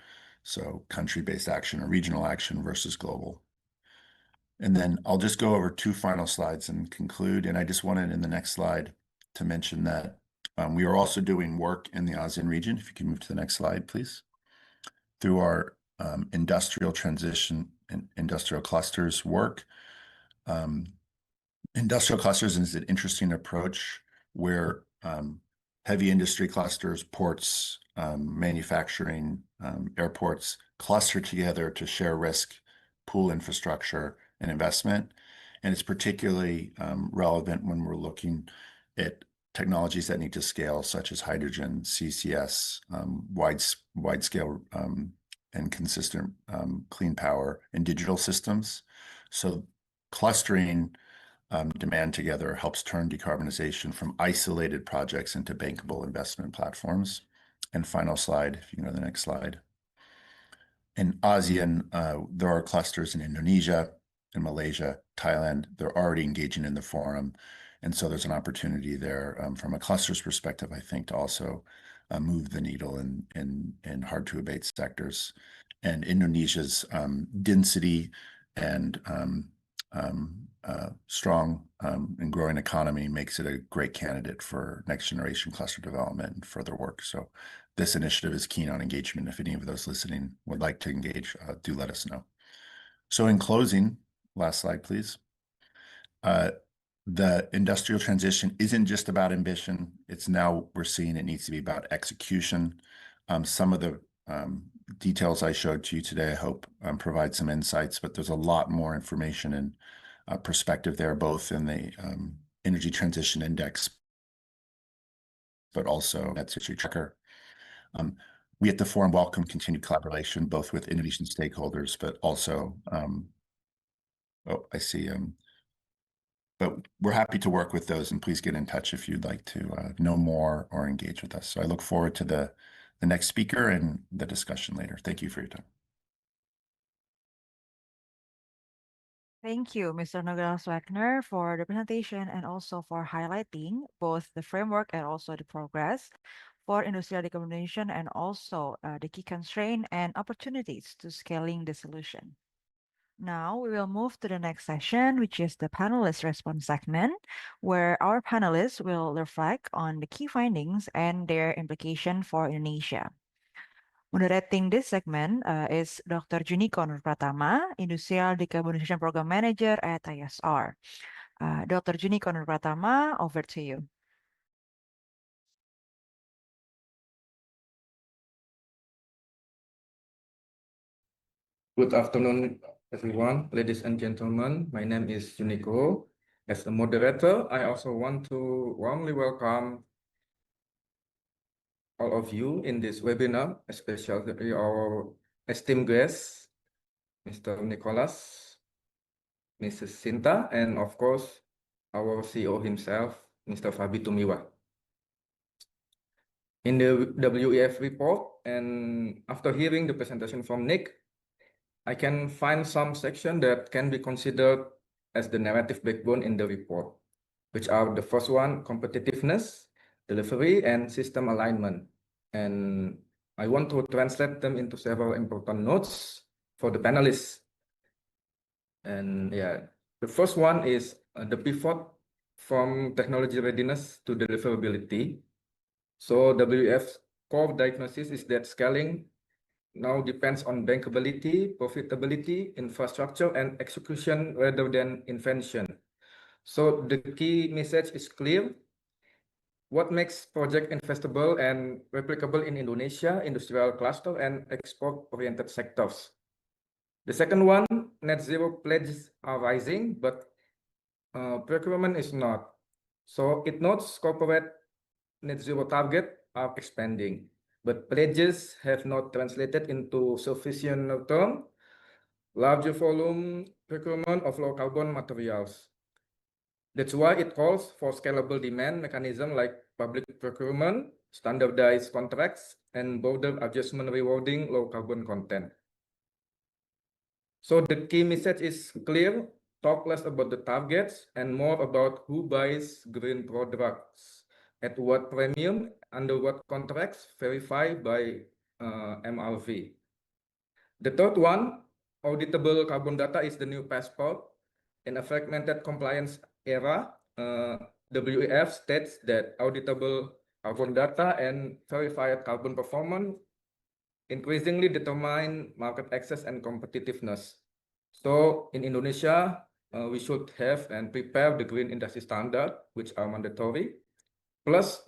So country-based action or regional action versus global. And then I'll just go over two final slides and conclude. And I just wanted in the next slide to mention that we are also doing work in the ASEAN region. If you can move to the next slide, please. Through our industrial transition and industrial clusters work. Industrial clusters is an interesting approach where heavy industry clusters, ports, manufacturing, airports cluster together to share risk, pool infrastructure, and investment. And it's particularly relevant when we're looking at technologies that need to scale, such as hydrogen, CCS, wide scale and consistent clean power and digital systems. So clustering demand together helps turn decarbonization from isolated projects into bankable investment platforms. And final slide, if you can go to the next slide. In ASEAN, there are clusters in Indonesia, in Malaysia, Thailand. They're already engaging in the forum. And so there's an opportunity there from a clusters perspective, I think, to also move the needle in hard-to-abate sectors. And Indonesia's density and strong and growing economy makes it a great candidate for next generation cluster development and further work. So this initiative is keen on engagement. If any of those listening would like to engage, do let us know. So in closing, last slide, please. The industrial transition isn't just about ambition. It's now we're seeing it needs to be about execution. Some of the details I showed to you today, I hope provide some insights, but there's a lot more information and perspective there, both in the Energy Transition Index, but also Net Zero Tracker. We at the forum welcome continued collaboration, both with Indonesian stakeholders, but also, I see, but we're happy to work with those, and please get in touch if you'd like to know more or engage with us. So I look forward to the next speaker and the discussion later. Thank you for your time. Thank you, Mr. Nogales Wagner, for the presentation and also for highlighting both the framework and also the progress for industrial decarbonization and also the key constraint and opportunities to scaling the solution. Now we will move to the next session, which is the panelist response segment, where our panelists will reflect on the key findings and their implication for Indonesia. Moderating this segment is Dr. Juniko Nurpratama, Industrial Decarbonization Program Manager at IESR. Dr. Juniko Nurpratama, over to you. Good afternoon, everyone, ladies and gentlemen. My name is Juniko. As a moderator, I also want to warmly welcome all of you in this webinar, especially our esteemed guests, Mr. Nicholas, Mrs. Sinta, and of course, our CEO himself, Mr. Fabi Tumiwa. In the WEF report, and after hearing the presentation from Nick, I can find some section that can be considered as the narrative backbone in the report, which are the first one, competitiveness, delivery, and system alignment. And I want to translate them into several important notes for the panelists. And yeah, the first one is the pivot from technology readiness to deliverability. So WEF's core diagnosis is that scaling now depends on bankability, profitability, infrastructure, and execution rather than invention. So the key message is clear. What makes project investable and replicable in Indonesia, industrial cluster, and export-oriented sectors? The second one, net zero pledges are rising, but procurement is not. So it notes corporate net zero target are expanding, but pledges have not translated into sufficient term, larger volume procurement of low carbon materials. That's why it calls for scalable demand mechanism like public procurement, standardized contracts, and border adjustment rewarding low carbon content. So the key message is clear, talk less about the targets and more about who buys green products, at what premium, under what contracts, verified by MRV. The third one, auditable carbon data is the new passport. In a fragmented compliance era, WEF states that auditable carbon data and verified carbon performance increasingly determine market access and competitiveness. So in Indonesia, we should have and prepare the green industry standard, which are mandatory, plus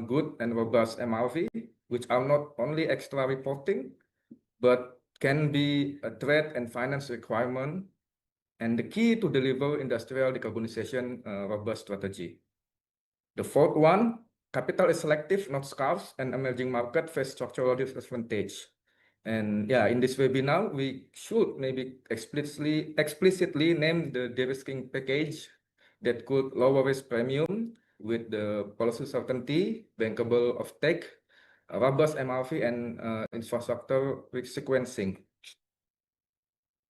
good and robust MRV, which are not only extra reporting, but can be a trade and finance requirement and the key to deliver industrial decarbonization robust strategy. The fourth one, capital is selective, not scarce, and emerging market face structural disadvantage. And yeah, in this webinar, we should maybe explicitly name the de-risking package that could lower risk premium with the policy certainty, bankable offtake, robust MRV, and infrastructure sequencing.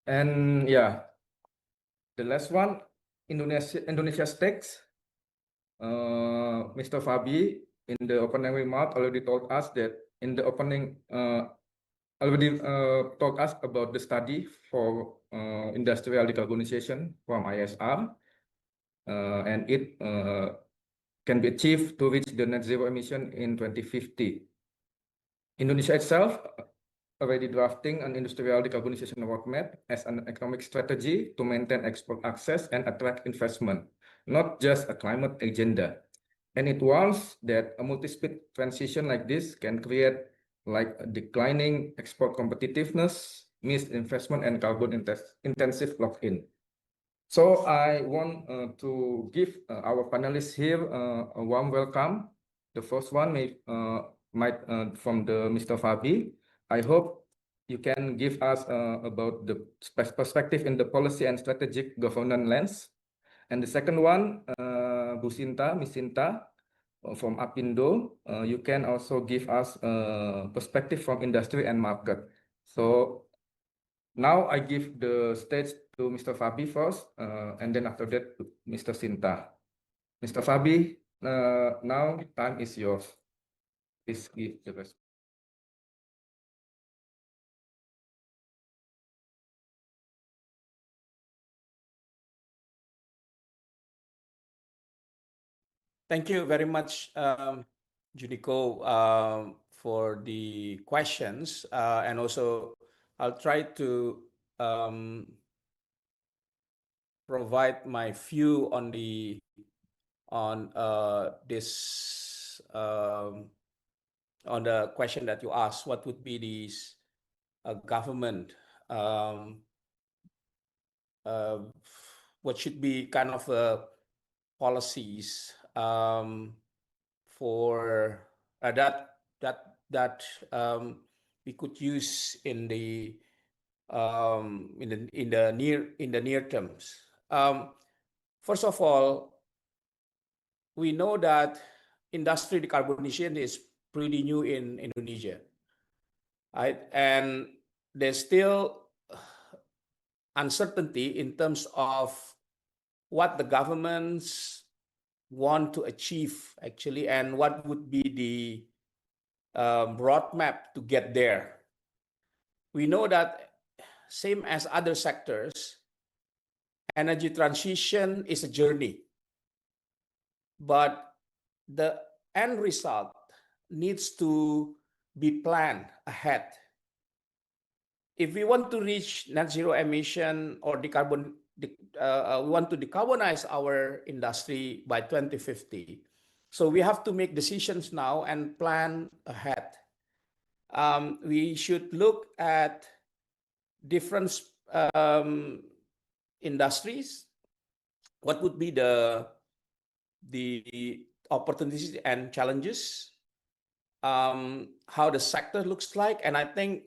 And yeah, the last one, Indonesia stakes. Mr. Fabi in the opening remark already told us that in the opening told us about the study for industrial decarbonization from IESR, and it can be achieved to reach the net zero emission in 2050. Indonesia itself already drafting an industrial decarbonization roadmap as an economic strategy to maintain export access and attract investment, not just a climate agenda. And it warns that a multi-speed transition like this can create like a declining export competitiveness, missed investment, and carbon intensive lock-in. So I want to give our panelists here a warm welcome. The first one might from the Mr. Fabi. I hope you can give us about the perspective in the policy and strategic governance lens. And the second one, Bu Sinta, Miss Sinta, from Apindo, you can also give us a perspective from industry and market. So now I give the stage to Mr. Fabi first, and then after that, to Mr. Sinta. Mr. Fabi, now time is yours. Please give the rest. Thank you very much, Juniko, for the questions. And also, I'll try to provide my view on on the question that you asked. What would be the government um, what should be kind of policies for that we could use in the near terms. First of all, we know that industry decarbonization is pretty new in Indonesia, right? And there's still uncertainty in terms of what the governments want to achieve actually, and what would be the roadmap to get there. We know that same as other sectors, energy transition is a journey, but the end result needs to be planned ahead. If we want to reach net zero emission or we want to decarbonize our industry by 2050, so we have to make decisions now and plan ahead. We should look at different industries. What would be the opportunities and challenges? How the sector looks like, and I think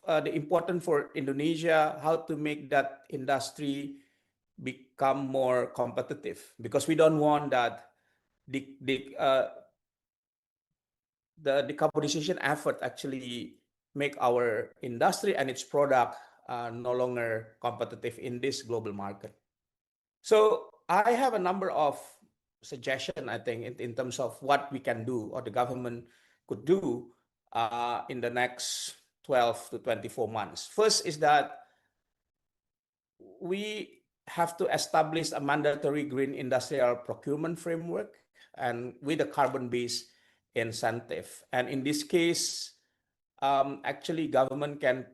the important for Indonesia, how to make that industry become more competitive, because we don't want that the decarbonization effort actually make our industry and its product no longer competitive in this global market. So I have a number of suggestions, I think, in terms of what we can do or the government could do in the next 12 to 24 months. First is that we have to establish a mandatory green industrial procurement framework and with a carbon-based incentive. And in this case, actually government can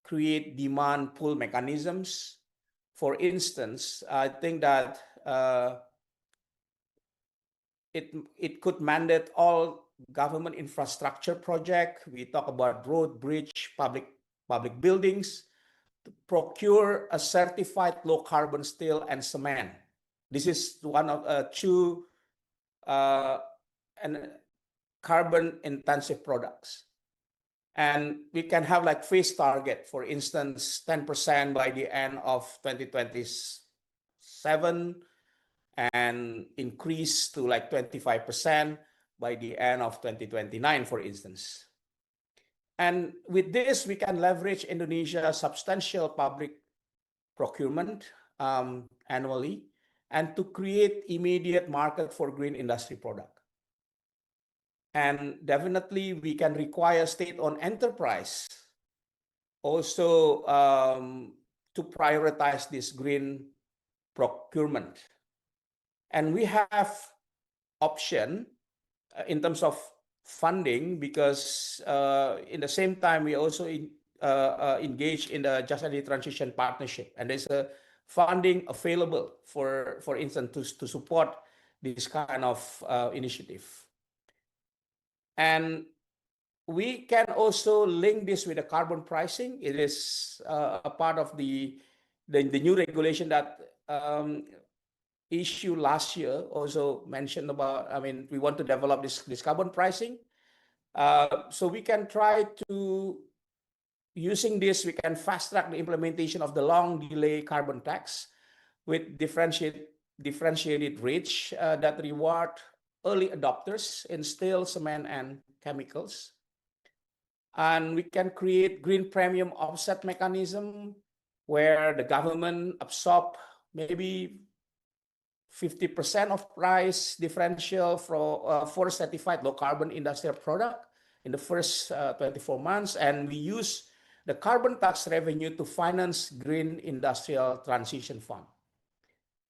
create demand pull mechanisms. For instance, I think that it could mandate all government infrastructure project. We talk about road, bridge, public buildings, to procure a certified low carbon steel and cement. This is one of two carbon intensive products. And we can have like phase target, for instance, 10% by the end of 2027 and increase to like 25% by the end of 2029, for instance. And with this, we can leverage Indonesia's substantial public procurement annually and to create immediate market for green industry product. And definitely we can require state-owned enterprise also to prioritize this green procurement. And we have option in terms of funding, because in the same time we also engage in the Just Energy Transition Partnership, and there's a funding available for instance to support this kind of initiative. And we can also link this with the carbon pricing. It is a part of the new regulation that issued last year, also mentioned about, I mean, we want to develop this carbon pricing. So we can try to, using this, we can fast track the implementation of the long delay carbon tax with differentiated rates that reward early adopters in steel, cement, and chemicals. And we can create green premium offset mechanism where the government absorb maybe 50% of price differential for certified low carbon industrial product in the first 24 months. And we use the carbon tax revenue to finance green industrial transition fund.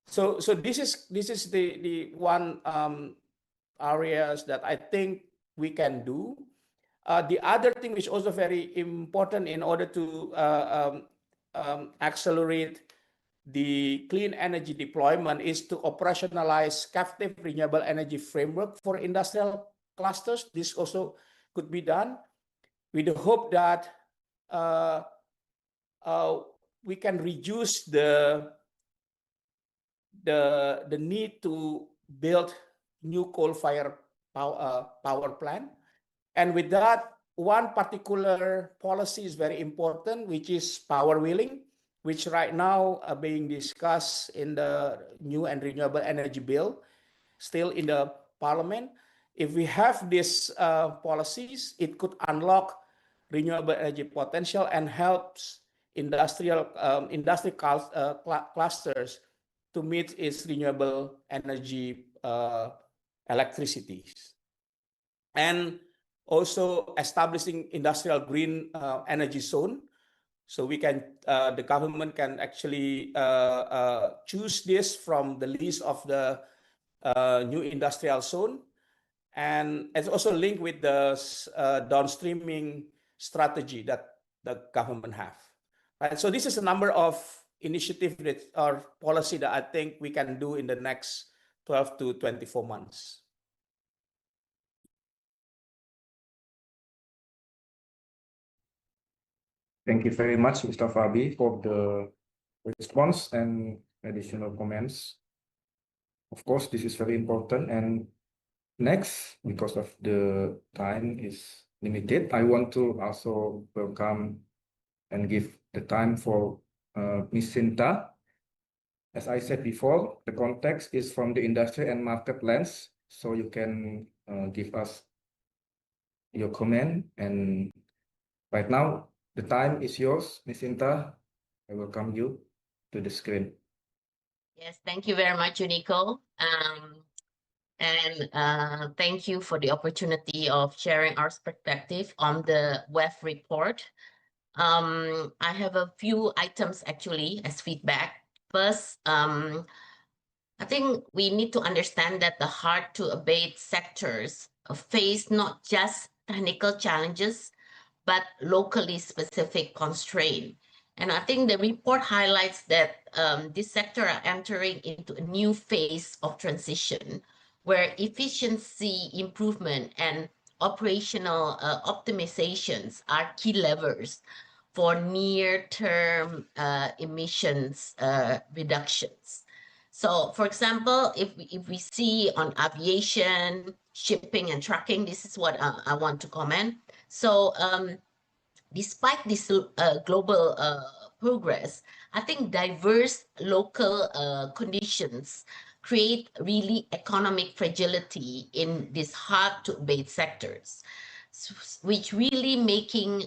So this is the one areas that I think we can do. The other thing which is also very important in order to accelerate the clean energy deployment is to operationalize captive renewable energy framework for industrial clusters. This also could be done with the hope that we can reduce the need to build new coal-fired power plant. And with that, one particular policy is very important, which is power wheeling, which right now are being discussed in the new and renewable energy bill, still in the parliament. If we have these policies, it could unlock renewable energy potential and helps industry clusters to meet its renewable energy electricities. And also establishing industrial green energy zone. So we can, the government can actually choose this from the list of the new industrial zone. And it's also linked with the downstreaming strategy that the government have. Right? So this is a number of initiatives that or policy that I think we can do in the next 12 to 24 months. Thank you very much, Mr. Fabi, for the response and additional comments. Of course, this is very important. And next, because of the time is limited, I want to also welcome and give the time for Ms. Sinta. As I said before, the context is from the industry and market lens, so you can give us your comment. And right now, the time is yours, Ms. Sinta. I welcome you to the screen. Yes, thank you very much, Unico. And thank you for the opportunity of sharing our perspective on the WEF report. I have a few items actually as feedback. First, I think we need to understand that the hard-to-abate sectors face not just technical challenges, but locally specific constraint. And I think the report highlights that this sector are entering into a new phase of transition where efficiency improvement and operational optimizations are key levers for near-term emissions reductions. So, for example, if we see on aviation, shipping, and trucking, this is what I want to comment. So, despite this global progress, I think diverse local conditions create really economic fragility in these hard-to-abate sectors, which really making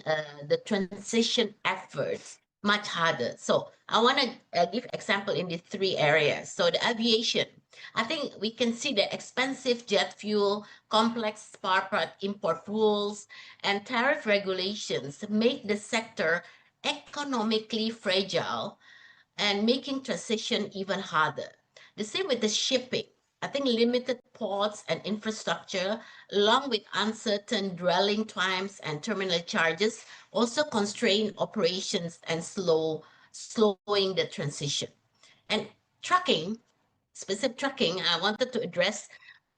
the transition efforts much harder. So I want to give example in these three areas. So the aviation, I think we can see the expensive jet fuel, complex spare part import rules, and tariff regulations make the sector economically fragile and making transition even harder. The same with the shipping. I think limited ports and infrastructure, along with uncertain dwelling times and terminal charges, also constrain operations and slowing the transition. And trucking, specific trucking, I wanted to address.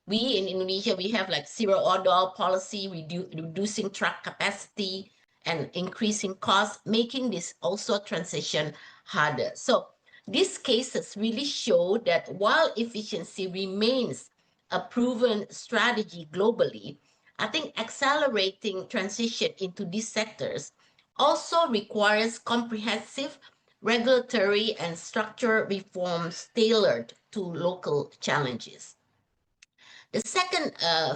We in Indonesia, we have like zero odor policy, reducing truck capacity and increasing costs, making this also transition harder. So these cases really show that while efficiency remains a proven strategy globally, I think accelerating transition into these sectors also requires comprehensive regulatory and structural reforms tailored to local challenges. The second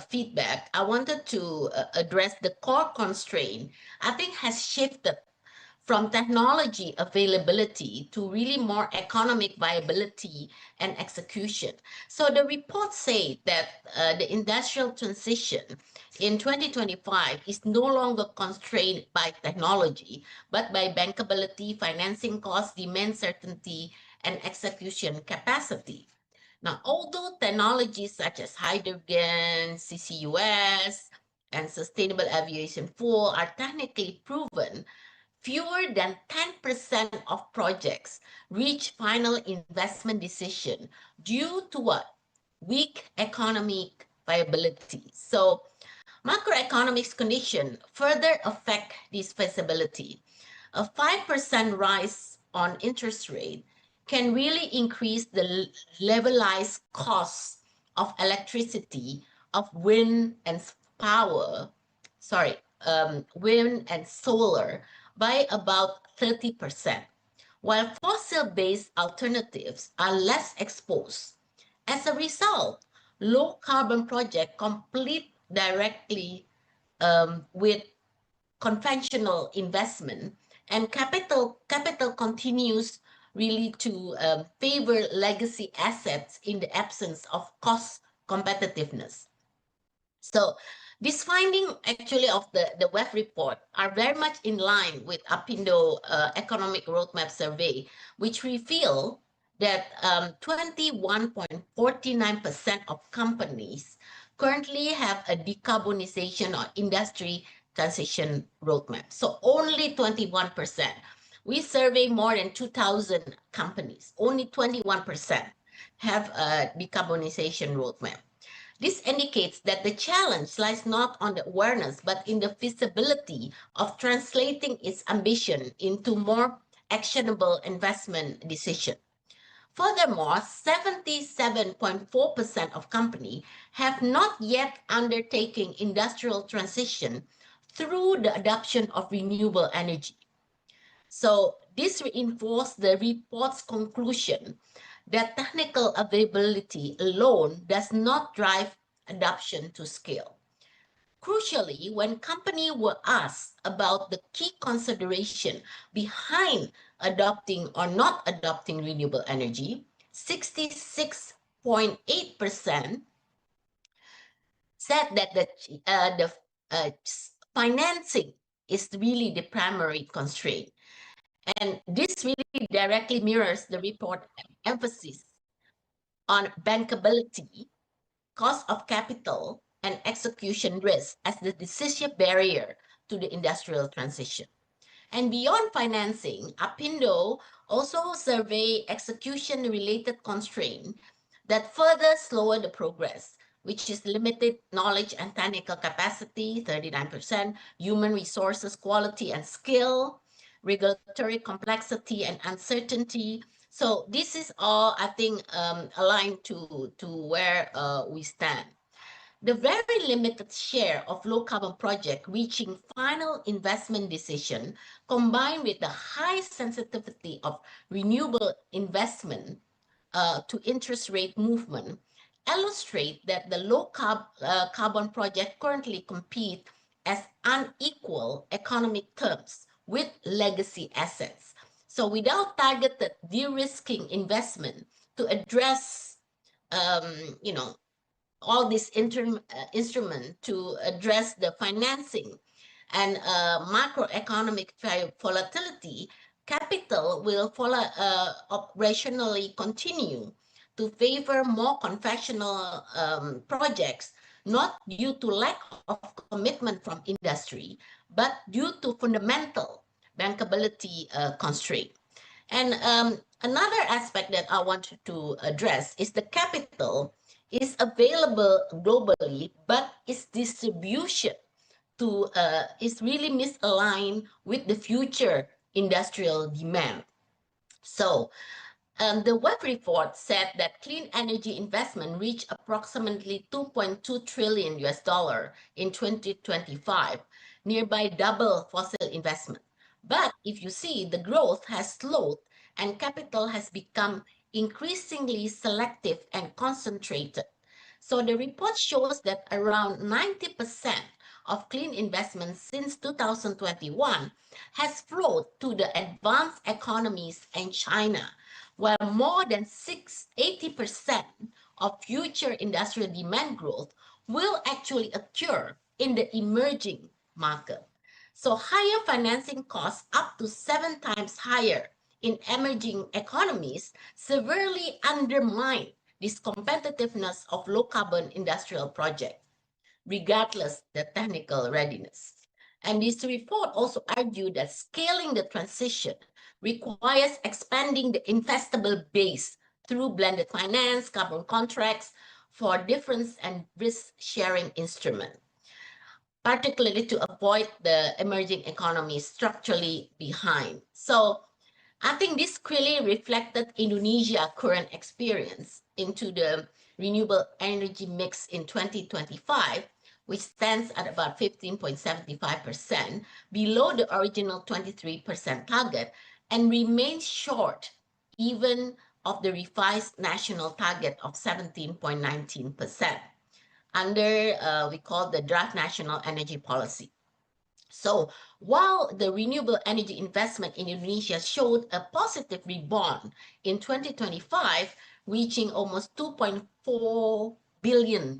feedback, I wanted to address the core constraint, I think has shifted from technology availability to really more economic viability and execution. So the report said that the industrial transition in 2025 is no longer constrained by technology, but by bankability, financing costs, demand certainty, and execution capacity. Now, although technologies such as hydrogen, CCUS, and sustainable aviation fuel are technically proven, fewer than 10% of projects reach final investment decision due to what? Weak economic viability. So macroeconomics conditions further affect this feasibility. a 5% rise on interest rate can really increase the levelized costs of electricity of wind and wind and solar by about 30%, while fossil-based alternatives are less exposed. As a result, low-carbon projects compete directly with conventional investment, and capital continues really to favor legacy assets in the absence of cost competitiveness. So this finding actually of the WEF report are very much in line with Apindo Economic Roadmap Survey, which reveal that 21.49% of companies currently have a decarbonization or industry transition roadmap. So only 21%. We survey more than 2,000 companies. Only 21% have a decarbonization roadmap. This indicates that the challenge lies not on the awareness, but in the feasibility of translating its ambition into more actionable investment decision. Furthermore, 77.4% of companies have not yet undertaken industrial transition through the adoption of renewable energy. So this reinforces the report's conclusion that technical availability alone does not drive adoption to scale. Crucially, when companies were asked about the key consideration behind adopting or not adopting renewable energy, 66.8% said that the financing is really the primary constraint. And this really directly mirrors the report emphasis on bankability, cost of capital, and execution risk as the decision barrier to the industrial transition. And beyond financing, Apindo also survey execution-related constraints that further slower the progress, which is limited knowledge and technical capacity, 39%, human resources, quality and skill, regulatory complexity and uncertainty. So this is all, I think, aligned to where we stand. The very limited share of low-carbon projects reaching final investment decision, combined with the high sensitivity of renewable investment to interest rate movement, illustrate that the low-carbon projects currently compete as unequal economic terms with legacy assets. So without targeted de-risking investment to address, all these instruments to address the financing and macroeconomic volatility, capital will operationally continue to favor more conventional projects, not due to lack of commitment from industry, but due to fundamental bankability constraint. And another aspect that I want to address is the capital is available globally, but its distribution is really misaligned with the future industrial demand. So the WEF report said that clean energy investment reached approximately $2.2 trillion in 2025, nearby double fossil investment. But if you see, the growth has slowed and capital has become increasingly selective and concentrated. So the report shows that around 90% of clean investment since 2021 has flowed to the advanced economies and China, while more than 80% of future industrial demand growth will actually occur in the emerging market. So higher financing costs, up to 7 times higher in emerging economies, severely undermine this competitiveness of low-carbon industrial projects, regardless the technical readiness. And this report also argued that scaling the transition requires expanding the investable base through blended finance, carbon contracts for difference and risk-sharing instruments. particularly to avoid the emerging economies structurally behind. So I think this clearly reflected Indonesia's current experience into the renewable energy mix in 2025, which stands at about 15.75%, below the original 23% target, and remains short even of the revised national target of 17.19% under we call the draft national energy policy. So while the renewable energy investment in Indonesia showed a positive rebound in 2025, reaching almost $2.4 billion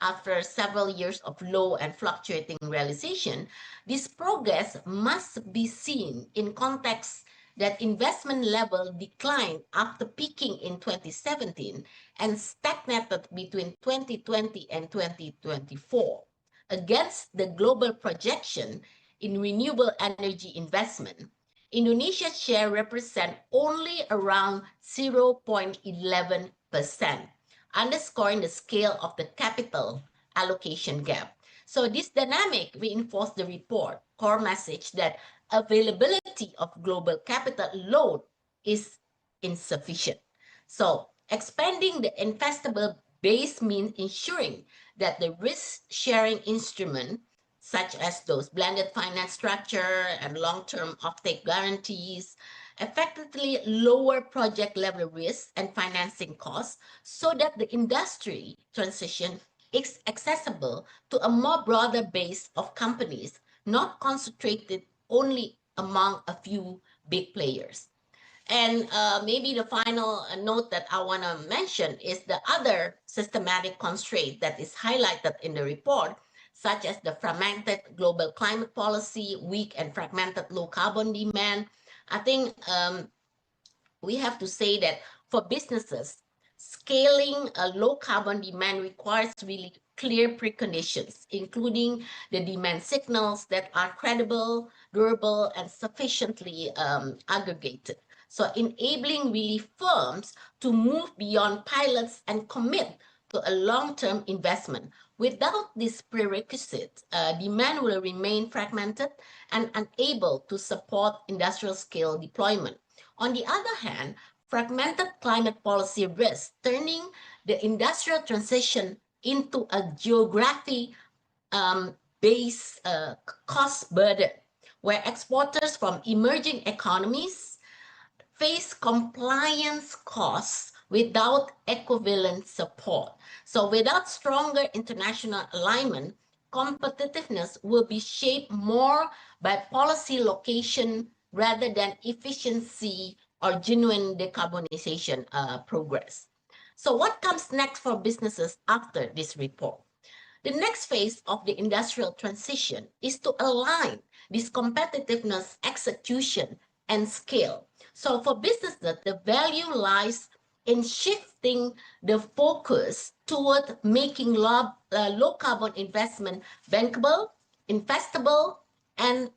after several years of low and fluctuating realization, this progress must be seen in context that investment level declined after peaking in 2017 and stagnated between 2020 and 2024. Against the global projection in renewable energy investment, Indonesia's share represents only around 0.11%, underscoring the scale of the capital allocation gap. So this dynamic reinforced the report core message that availability of global capital alone is insufficient. So expanding the investable base means ensuring that the risk-sharing instrument, such as those blended finance structure and long-term offtake guarantees, effectively lower project-level risk and financing costs so that the industry transition is accessible to a more broader base of companies, not concentrated only among a few big players. And maybe the final note that I want to mention is the other systematic constraint that is highlighted in the report, such as the fragmented global climate policy, weak and fragmented low carbon demand. I think we have to say that for businesses, scaling a low carbon demand requires really clear preconditions, including the demand signals that are credible, durable, and sufficiently aggregated. So enabling really firms to move beyond pilots and commit to a long-term investment. Without this prerequisite, demand will remain fragmented and unable to support industrial scale deployment. On the other hand, fragmented climate policy risks turning the industrial transition into a geography-based cost burden, where exporters from emerging economies face compliance costs without equivalent support. So without stronger international alignment, competitiveness will be shaped more by policy location rather than efficiency or genuine decarbonization progress. So what comes next for businesses after this report? The next phase of the industrial transition is to align this competitiveness, execution, and scale. So for businesses, the value lies in shifting the focus toward making low carbon investment bankable, investable, and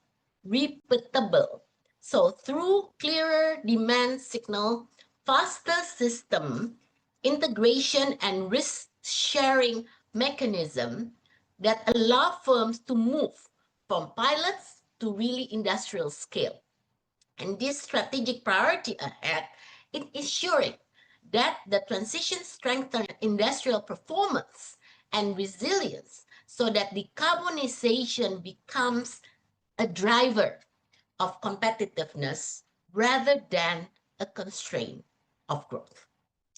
repeatable. So through clearer demand signal, faster system integration, and risk sharing mechanism that allow firms to move from pilots to really industrial scale. And this strategic priority ahead in ensuring that the transition strengthens industrial performance and resilience so that decarbonization becomes a driver of competitiveness rather than a constraint of growth.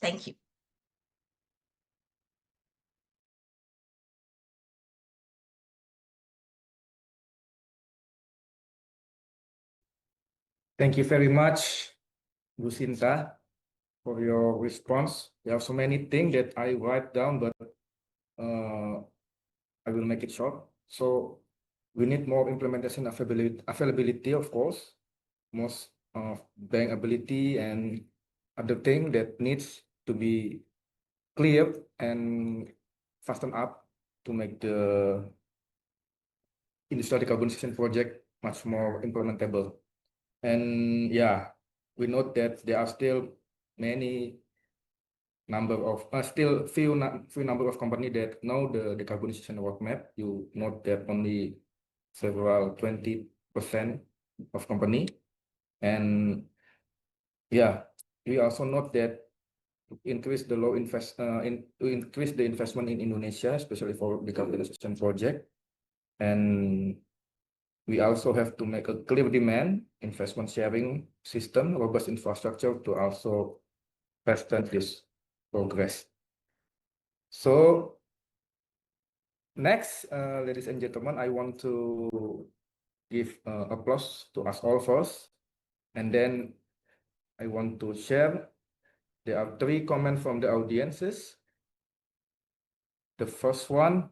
Thank you. Thank you very much, Bu Sinta, for your response. There are so many things that I write down, but I will make it short. So we need more implementation availability, of course, most of bankability and other thing that needs to be cleared and fastened up to make the industrial decarbonization project much more implementable. And yeah, we note that there are still many still few number of company that know the decarbonization roadmap. You note that only several 20% of company, and yeah, we also note that to increase the to increase the investment in Indonesia, especially for decarbonization project, and we also have to make a clear demand, investment sharing system, robust infrastructure to also hasten this progress. So next, ladies and gentlemen, I want to give applause to us all first, and then I want to share. There are 3 comments from the audiences. The first one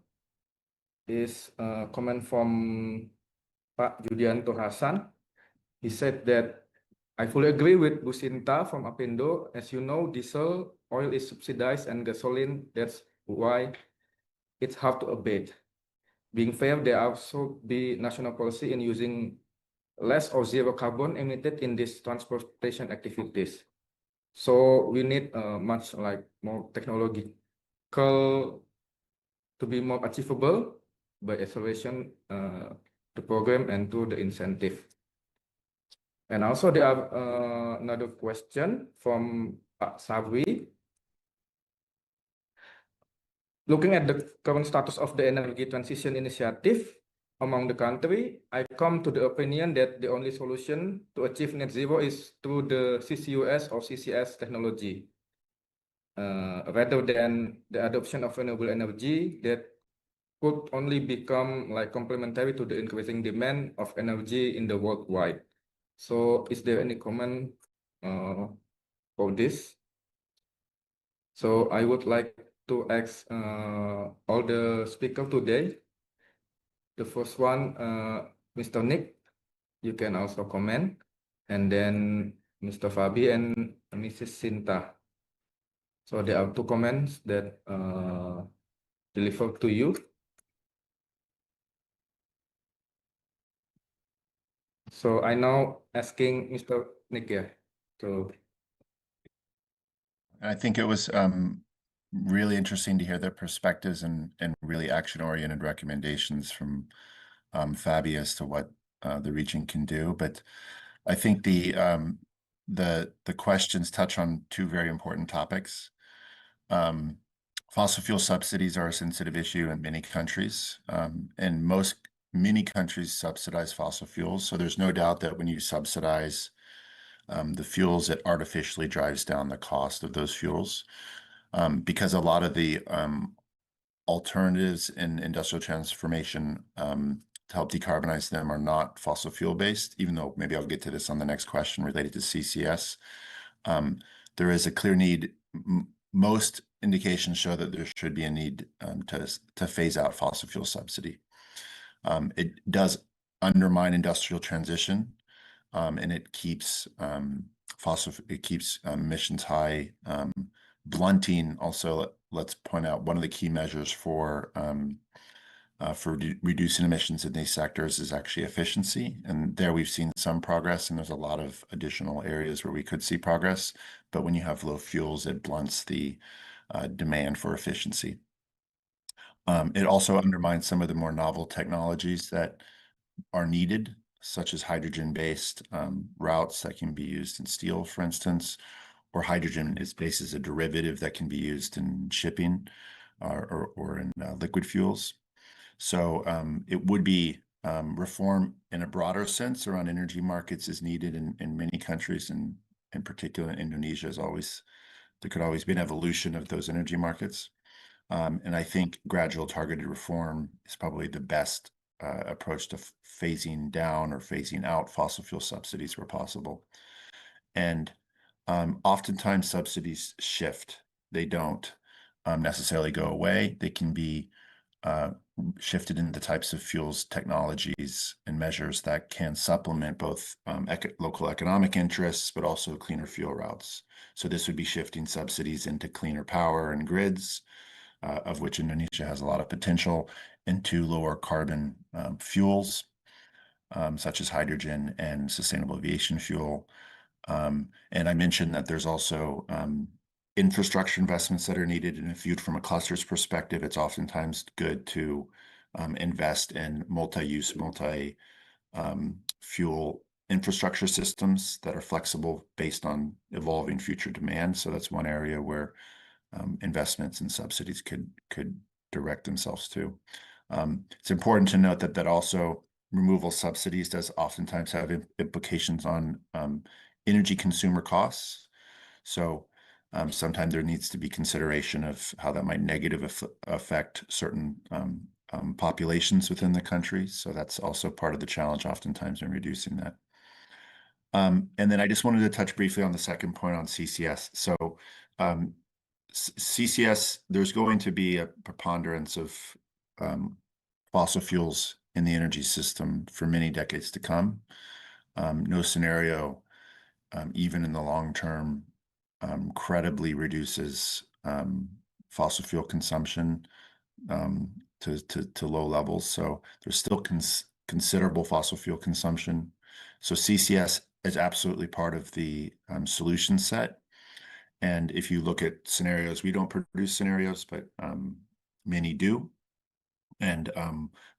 is a comment from Pak Judianto Hasan. He said that I fully agree with Bu Sinta from Apindo. As you know, diesel oil is subsidized and gasoline, that's why it's hard to abate. Being fair, there also be national policy in using less or zero carbon emitted in these transportation activities. So we need much like more technological to be more achievable by acceleration the program and to the incentive. And also there are another question from Pak Sabri. Looking at the current status of the energy transition initiative among the country, I come to the opinion that the only solution to achieve net zero is through the CCUS or CCS technology, rather than the adoption of renewable energy that could only become like complementary to the increasing demand of energy in the worldwide. So is there any comment for this? So I would like to ask all the speakers today. The first one, Mr. Nick, you can also comment, and then Mr. Fabi and Mrs. Sinta. So there are 2 comments that delivered to you. So I now asking Mr. Nick here to. I think it was really interesting to hear their perspectives and really action-oriented recommendations from Fabi as to what the region can do. But I think the questions touch on 2 very important topics. Fossil fuel subsidies are a sensitive issue in many countries, and many countries subsidize fossil fuels. So there's no doubt that when you subsidize the fuels, it artificially drives down the cost of those fuels, because a lot of the alternatives in industrial transformation to help decarbonize them are not fossil fuel based, even though maybe I'll get to this on the next question related to CCS. There is a clear need. Most indications show that there should be a need to phase out fossil fuel subsidy. It does undermine industrial transition, and it keeps emissions high. Blunting also, let's point out, one of the key measures for reducing emissions in these sectors is actually efficiency. And there we've seen some progress, and there's a lot of additional areas where we could see progress. But when you have low fuels, it blunts the demand for efficiency. It also undermines some of the more novel technologies that are needed, such as hydrogen-based routes that can be used in steel, for instance, or hydrogen is based as a derivative that can be used in shipping or in liquid fuels. So it would be reform in a broader sense around energy markets is needed in many countries, and in particular Indonesia there could always be an evolution of those energy markets. And I think gradual targeted reform is probably the best approach to phasing down or phasing out fossil fuel subsidies where possible. And oftentimes subsidies shift. They don't necessarily go away. They can be shifted into the types of fuels, technologies, and measures that can supplement both local economic interests, but also cleaner fuel routes. So this would be shifting subsidies into cleaner power and grids, of which Indonesia has a lot of potential, into lower carbon fuels, such as hydrogen and sustainable aviation fuel. And I mentioned that there's also infrastructure investments that are needed. And if viewed from a clusters perspective, it's oftentimes good to invest in multi-use, multi-fuel infrastructure systems that are flexible based on evolving future demand. So that's one area where investments and subsidies could direct themselves to. It's important to note that also removal subsidies does oftentimes have implications on energy consumer costs. So sometimes there needs to be consideration of how that might negatively affect certain populations within the country. So that's also part of the challenge oftentimes in reducing that. And then I just wanted to touch briefly on the second point on CCS. So CCS, there's going to be a preponderance of fossil fuels in the energy system for many decades to come. No scenario, even in the long term, credibly reduces fossil fuel consumption to low levels. So there's still considerable fossil fuel consumption. So CCS is absolutely part of the solution set. And if you look at scenarios, we don't produce scenarios, but many do. And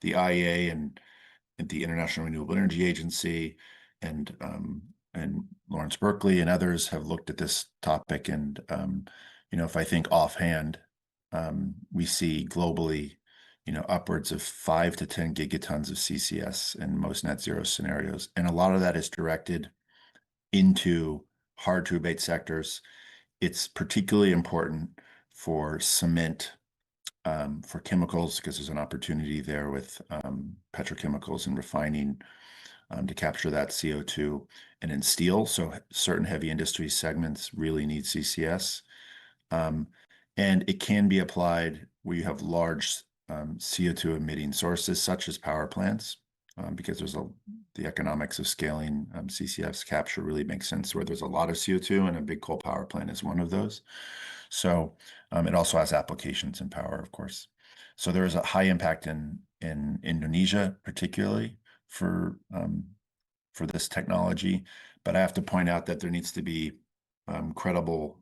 the IEA and the International Renewable Energy Agency and Lawrence Berkeley and others have looked at this topic. And, if I think offhand, we see globally, upwards of 5 to 10 gigatons of CCS in most net zero scenarios. And a lot of that is directed into hard-to-abate sectors. It's particularly important for cement, for chemicals, because there's an opportunity there with petrochemicals and refining to capture that CO2, and in steel. So certain heavy industry segments really need CCS. And it can be applied where you have large CO2 emitting sources, such as power plants, because the economics of scaling CCS capture really makes sense where there's a lot of CO2, and a big coal power plant is one of those. So it also has applications in power, of course. So there is a high impact in Indonesia, particularly for this technology. But I have to point out that there needs to be credible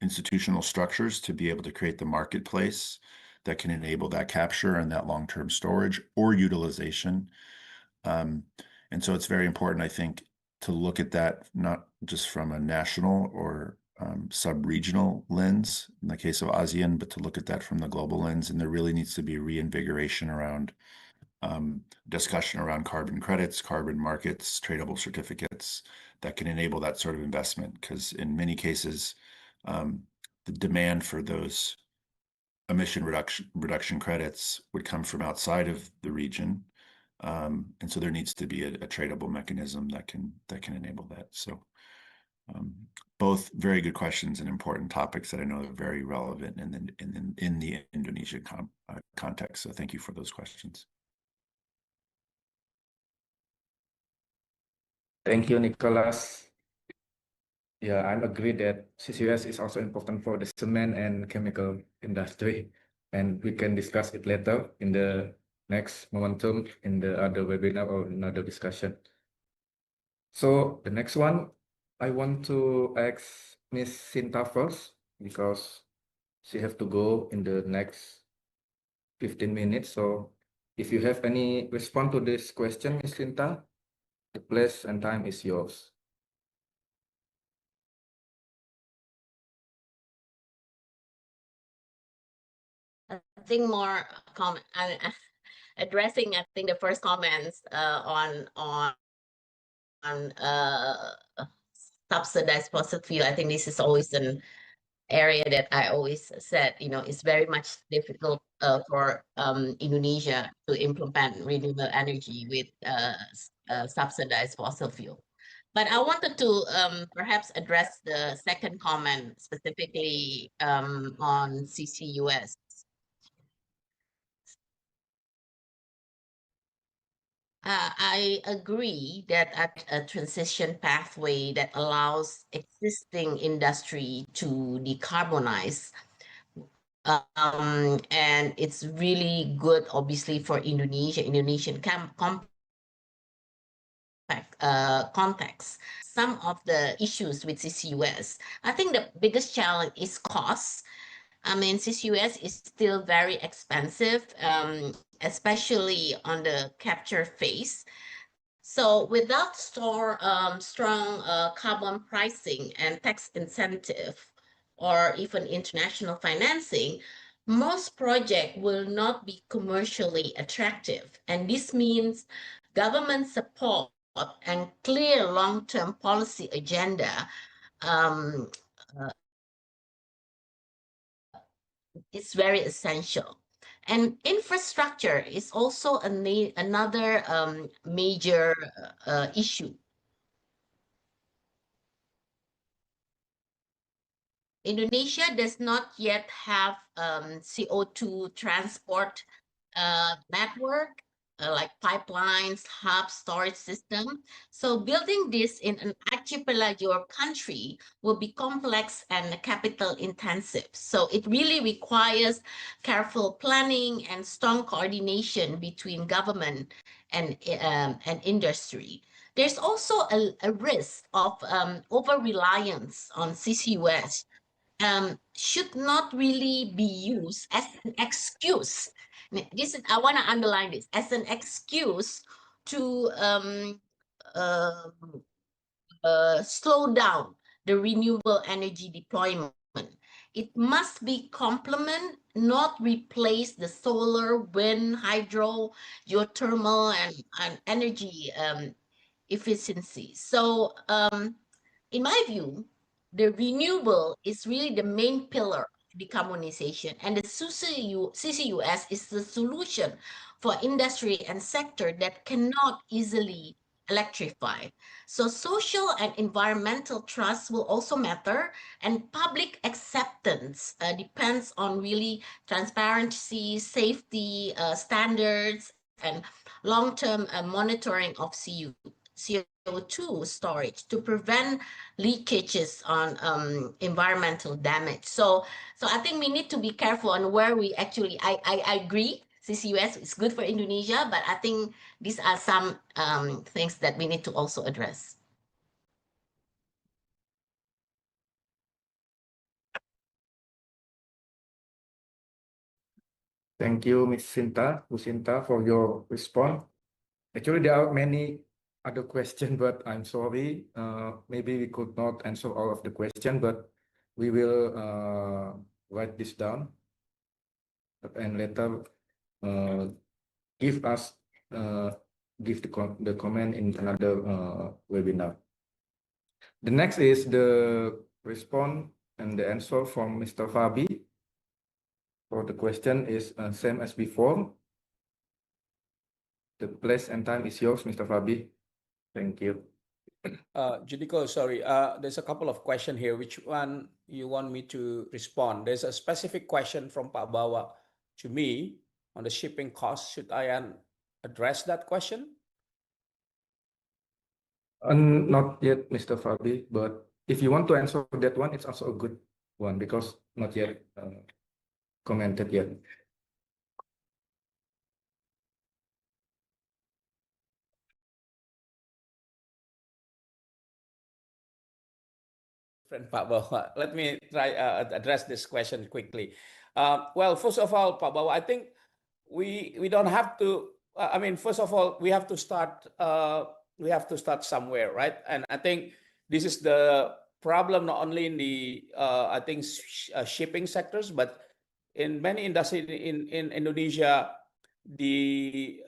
institutional structures to be able to create the marketplace that can enable that capture and that long-term storage or utilization. And so it's very important, I think, to look at that not just from a national or sub-regional lens in the case of ASEAN, but to look at that from the global lens. And there really needs to be reinvigoration around discussion around carbon credits, carbon markets, tradable certificates that can enable that sort of investment. Because in many cases, the demand for those emission reduction credits would come from outside of the region. And so there needs to be a tradable mechanism that can enable that. So both very good questions and important topics that I know are very relevant in the Indonesian context. So thank you for those questions. Thank you, Nicholas. Yeah, I agree that CCS is also important for the cement and chemical industry, and we can discuss it later in the next momentum in the other webinar or another discussion. So the next one, I want to ask Miss Sinta first because she have to go in the next 15 minutes. So if you have any response to this question, Miss Sinta, the place and time is yours. I think more comment addressing, I think, the first comments on subsidized fossil fuel. I think this is always an area that I always said, it's very much difficult for Indonesia to implement renewable energy with subsidized fossil fuel. But I wanted to perhaps address the second comment specifically on CCUS. I agree that at a transition pathway that allows existing industry to decarbonize, and it's really good, obviously, for Indonesian compact context. Some of the issues with CCUS, I think the biggest challenge is cost. I mean, CCUS is still very expensive, especially on the capture phase. So without strong carbon pricing and tax incentive, or even international financing, most projects will not be commercially attractive. And this means government support and clear long-term policy agenda is very essential. And infrastructure is also another major issue. Indonesia does not yet have CO2 transport network, like pipelines, hub, storage system. So building this in an archipelago country will be complex and capital intensive. So it really requires careful planning and strong coordination between government and industry. There's also a risk of over-reliance on CCUS. Should not really be used as an excuse. This is, I want to underline this, as an excuse to slow down the renewable energy deployment. It must be complement, not replace the solar, wind, hydro, geothermal, and energy efficiency. So in my view, the renewable is really the main pillar of decarbonization, and the CCUS is the solution for industry and sector that cannot easily electrify. So social and environmental trust will also matter, and public acceptance depends on really transparency, safety standards, and long-term monitoring of CO2 storage to prevent leakages on environmental damage. So I think we need to be careful on where we actually, I agree, CCUS is good for Indonesia, but I think these are some things that we need to also address. Thank you, Ms. Sinta, Bu Sinta, for your response. Actually, there are many other questions, but I'm sorry. Maybe we could not answer all of the questions, but we will write this down and later give the comment in another webinar. The next is the response and the answer from Mr. Fabi. For the question is same as before. The place and time is yours, Mr. Fabi. Thank you. Judiko, sorry, there's a couple of questions here. Which one you want me to respond? There's a specific question from Pak Bawa to me on the shipping cost. Should I address that question? Not yet, Mr. Fabi, but if you want to answer that one, it's also a good one because not yet commented yet. Pak Bawa, let me try address this question quickly. Well, first of all, Pak Bawa, I think we don't have to. I mean, first of all, we have to start. We have to start somewhere, right? And I think this is the problem not only in the I think shipping sectors, but in many industries in Indonesia, the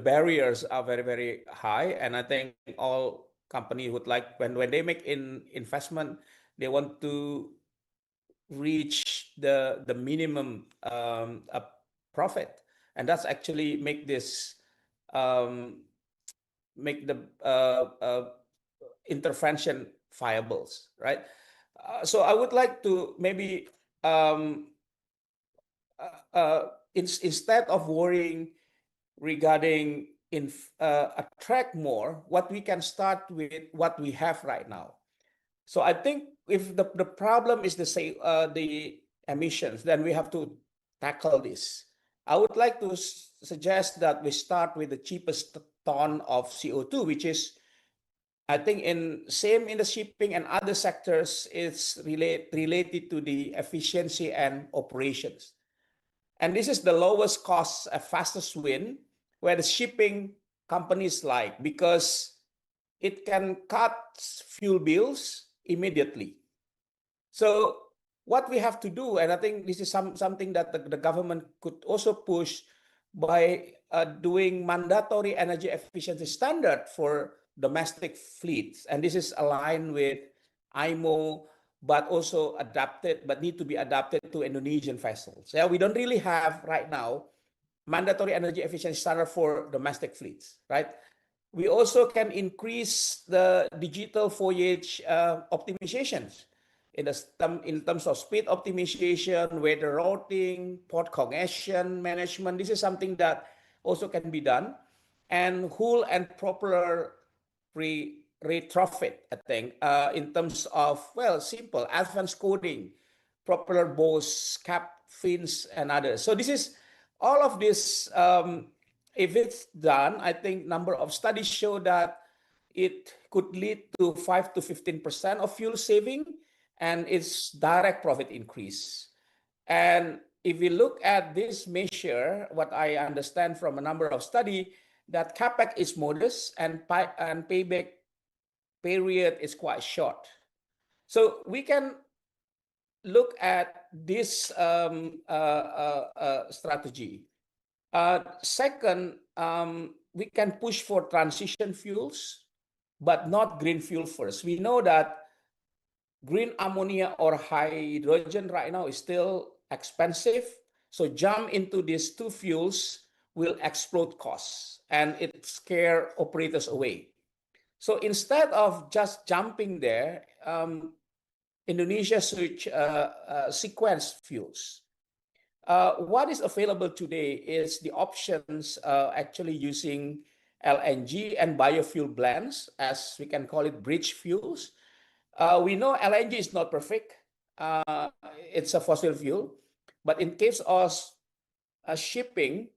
barriers are very high, and I think all companies would like when they make investment, they want to reach the minimum profit, and that's actually make this make the intervention viable, right? So I would like to maybe instead of worrying regarding attract more, what we can start with what we have right now. So I think if the problem is the emissions, then we have to tackle this. I would like to suggest that we start with the cheapest ton of CO2, which is, I think, in the shipping and other sectors, it's related to the efficiency and operations. And this is the lowest cost, fastest win, where the shipping companies like, because it can cut fuel bills immediately. So what we have to do, and I think this is something that the government could also push by doing mandatory energy efficiency standard for domestic fleets. And this is aligned with IMO, but also need to be adapted to Indonesian vessels. Yeah, we don't really have right now mandatory energy efficiency standard for domestic fleets, right? We also can increase the digital voyage optimizations in terms of speed optimization, weather routing, port congestion management. This is something that also can be done. And hull and propeller retrofit, I think, in terms of, well, simple, advanced coding, propeller bows, cap fins, and others. So this is all of this. If it's done, I think number of studies show that it could lead to 5 to 15% of fuel saving, and its direct profit increase. And if we look at this measure, what I understand from a number of studies, that capex is modest and payback period is quite short. So we can look at this strategy. Second, we can push for transition fuels, but not green fuel first. We know that green ammonia or hydrogen right now is still expensive. So jump into these two fuels will explode costs, and it scare operators away. So instead of just jumping there, Indonesia should sequence fuels. What is available today is the options actually using LNG and biofuel blends, as we can call it, bridge fuels. We know LNG is not perfect. It's a fossil fuel. But in case of shipping,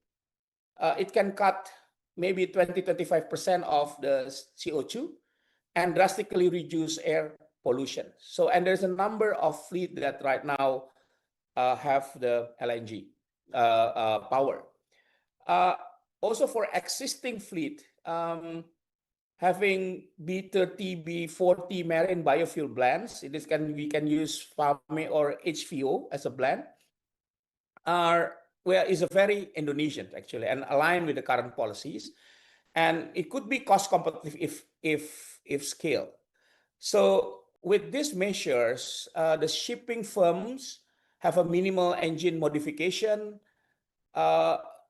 it can cut maybe 20-25% of the CO2 and drastically reduce air pollution. So, and there's a number of fleet that right now have the LNG power. Also for existing fleet, having B30, B40 marine biofuel blends, we can use FAME or HVO as a blend, is a very Indonesian actually, and aligned with the current policies, and it could be cost competitive if scaled. So with these measures, the shipping firms have a minimal engine modification.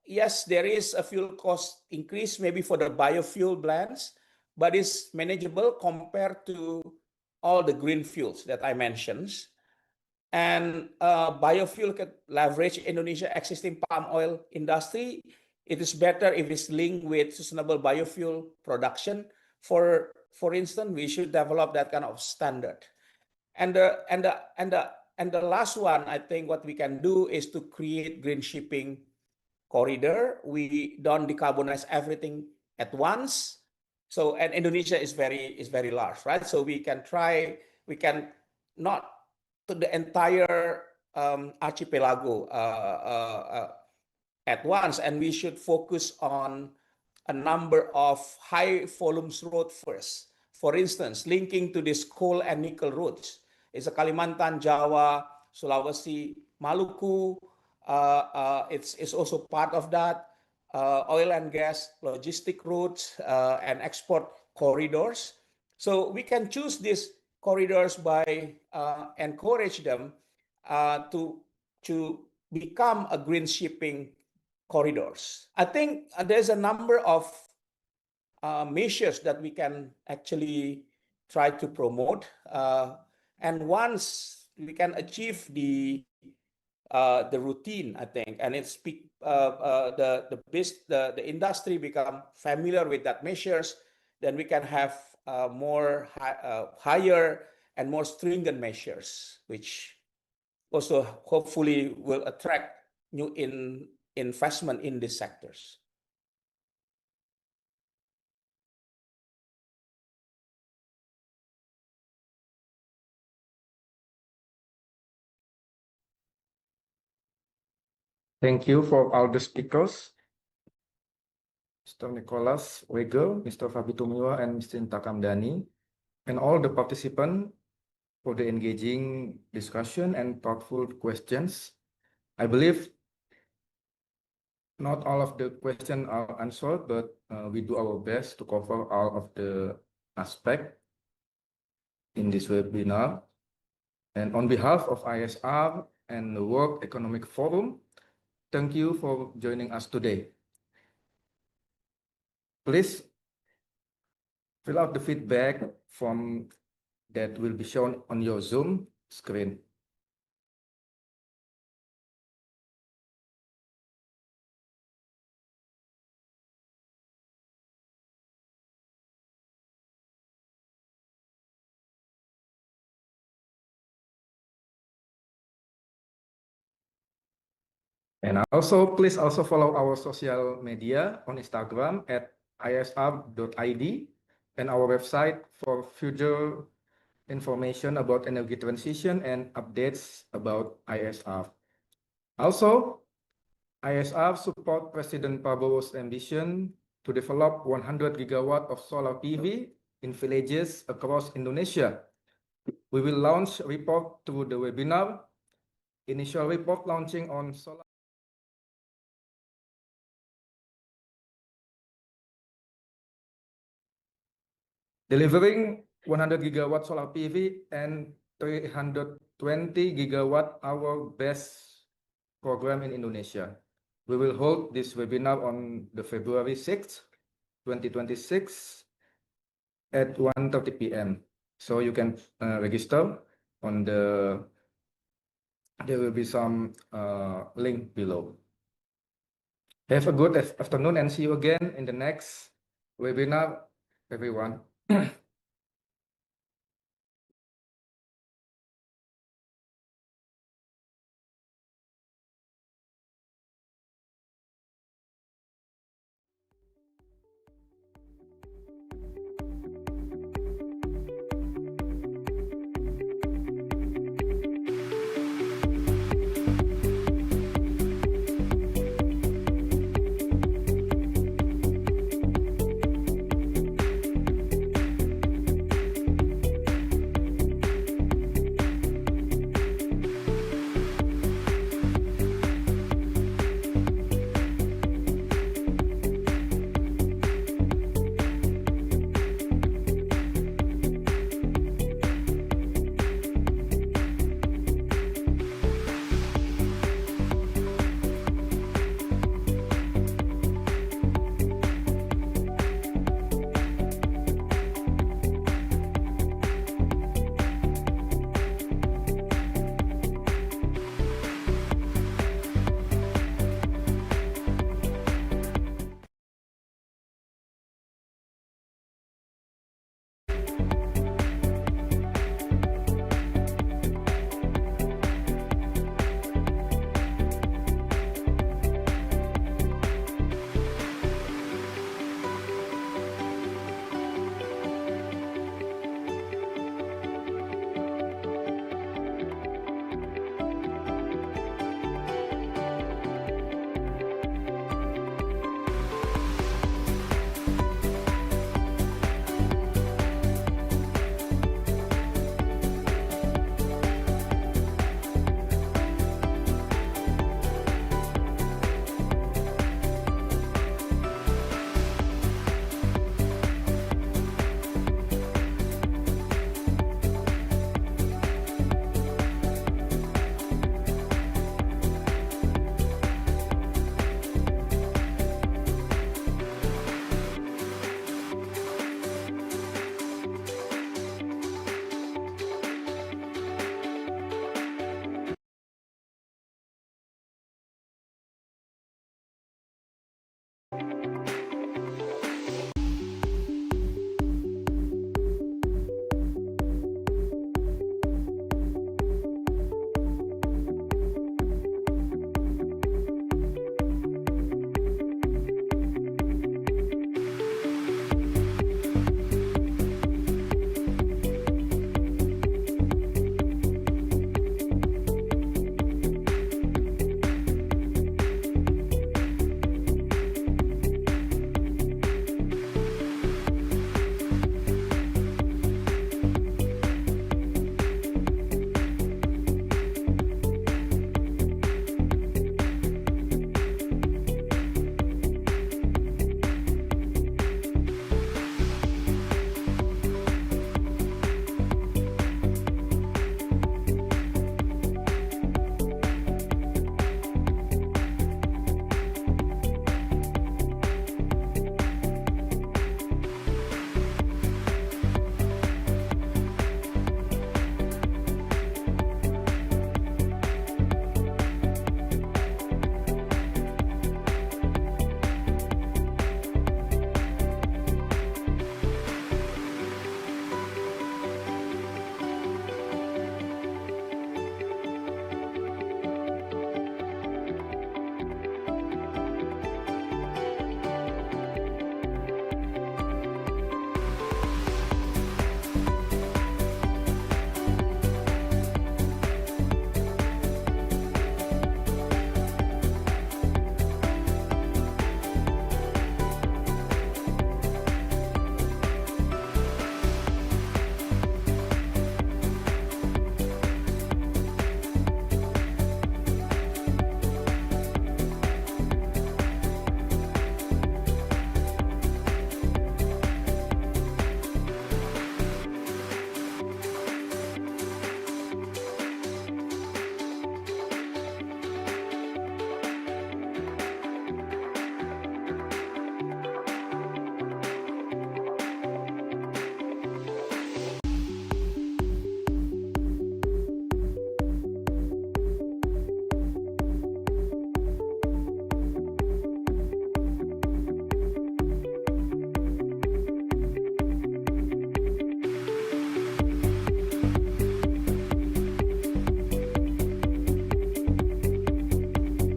Yes, there is a fuel cost increase maybe for the biofuel blends, but it's manageable compared to all the green fuels that I mentioned. And biofuel can leverage Indonesia existing palm oil industry. It is better if it's linked with sustainable biofuel production. For instance, we should develop that kind of standard. And the last one, I think what we can do is to create green shipping corridor. We don't decarbonize everything at once. So, and Indonesia is very large, right? So we can not to the entire archipelago at once, and we should focus on a number of high volumes road first. For instance, linking to these coal and nickel routes is a Kalimantan, Jawa, Sulawesi, Maluku. It's also part of that. Oil and gas, logistic routes, and export corridors. So we can choose these corridors by encourage them to become a green shipping corridors. I think there's a number of measures that we can actually try to promote, and once we can achieve the routine, I think, and it's the industry become familiar with that measures, then we can have higher and more stringent measures, which also hopefully will attract new investment in these sectors. Thank you for all the speakers, Mr. Nicholas Wegel, Mr. Fabi Tumiwa, and Mr. Inta Kamdani, and all the participants for the engaging discussion and thoughtful questions. I believe not all of the questions are answered, but we do our best to cover all of the aspects in this webinar. And on behalf of IESR and the World Economic Forum, thank you for joining us today. Please fill out the feedback form that will be shown on your Zoom screen. And also, please also follow our social media on Instagram at isr.id and our website for future information about energy transition and updates about IESR. Also, IESR support President Prabowo's ambition to develop 100 gigawatt of solar PV in villages across Indonesia. We will launch a report through the webinar. Initial report launching on solar. Delivering 100 gigawatt solar PV and 320 gigawatt hour BESS program in Indonesia. We will hold this webinar on the February 6th, 2026 at 1:30 p.m. So you can register on there will be some link below. Have a good afternoon and see you again in the next webinar, everyone.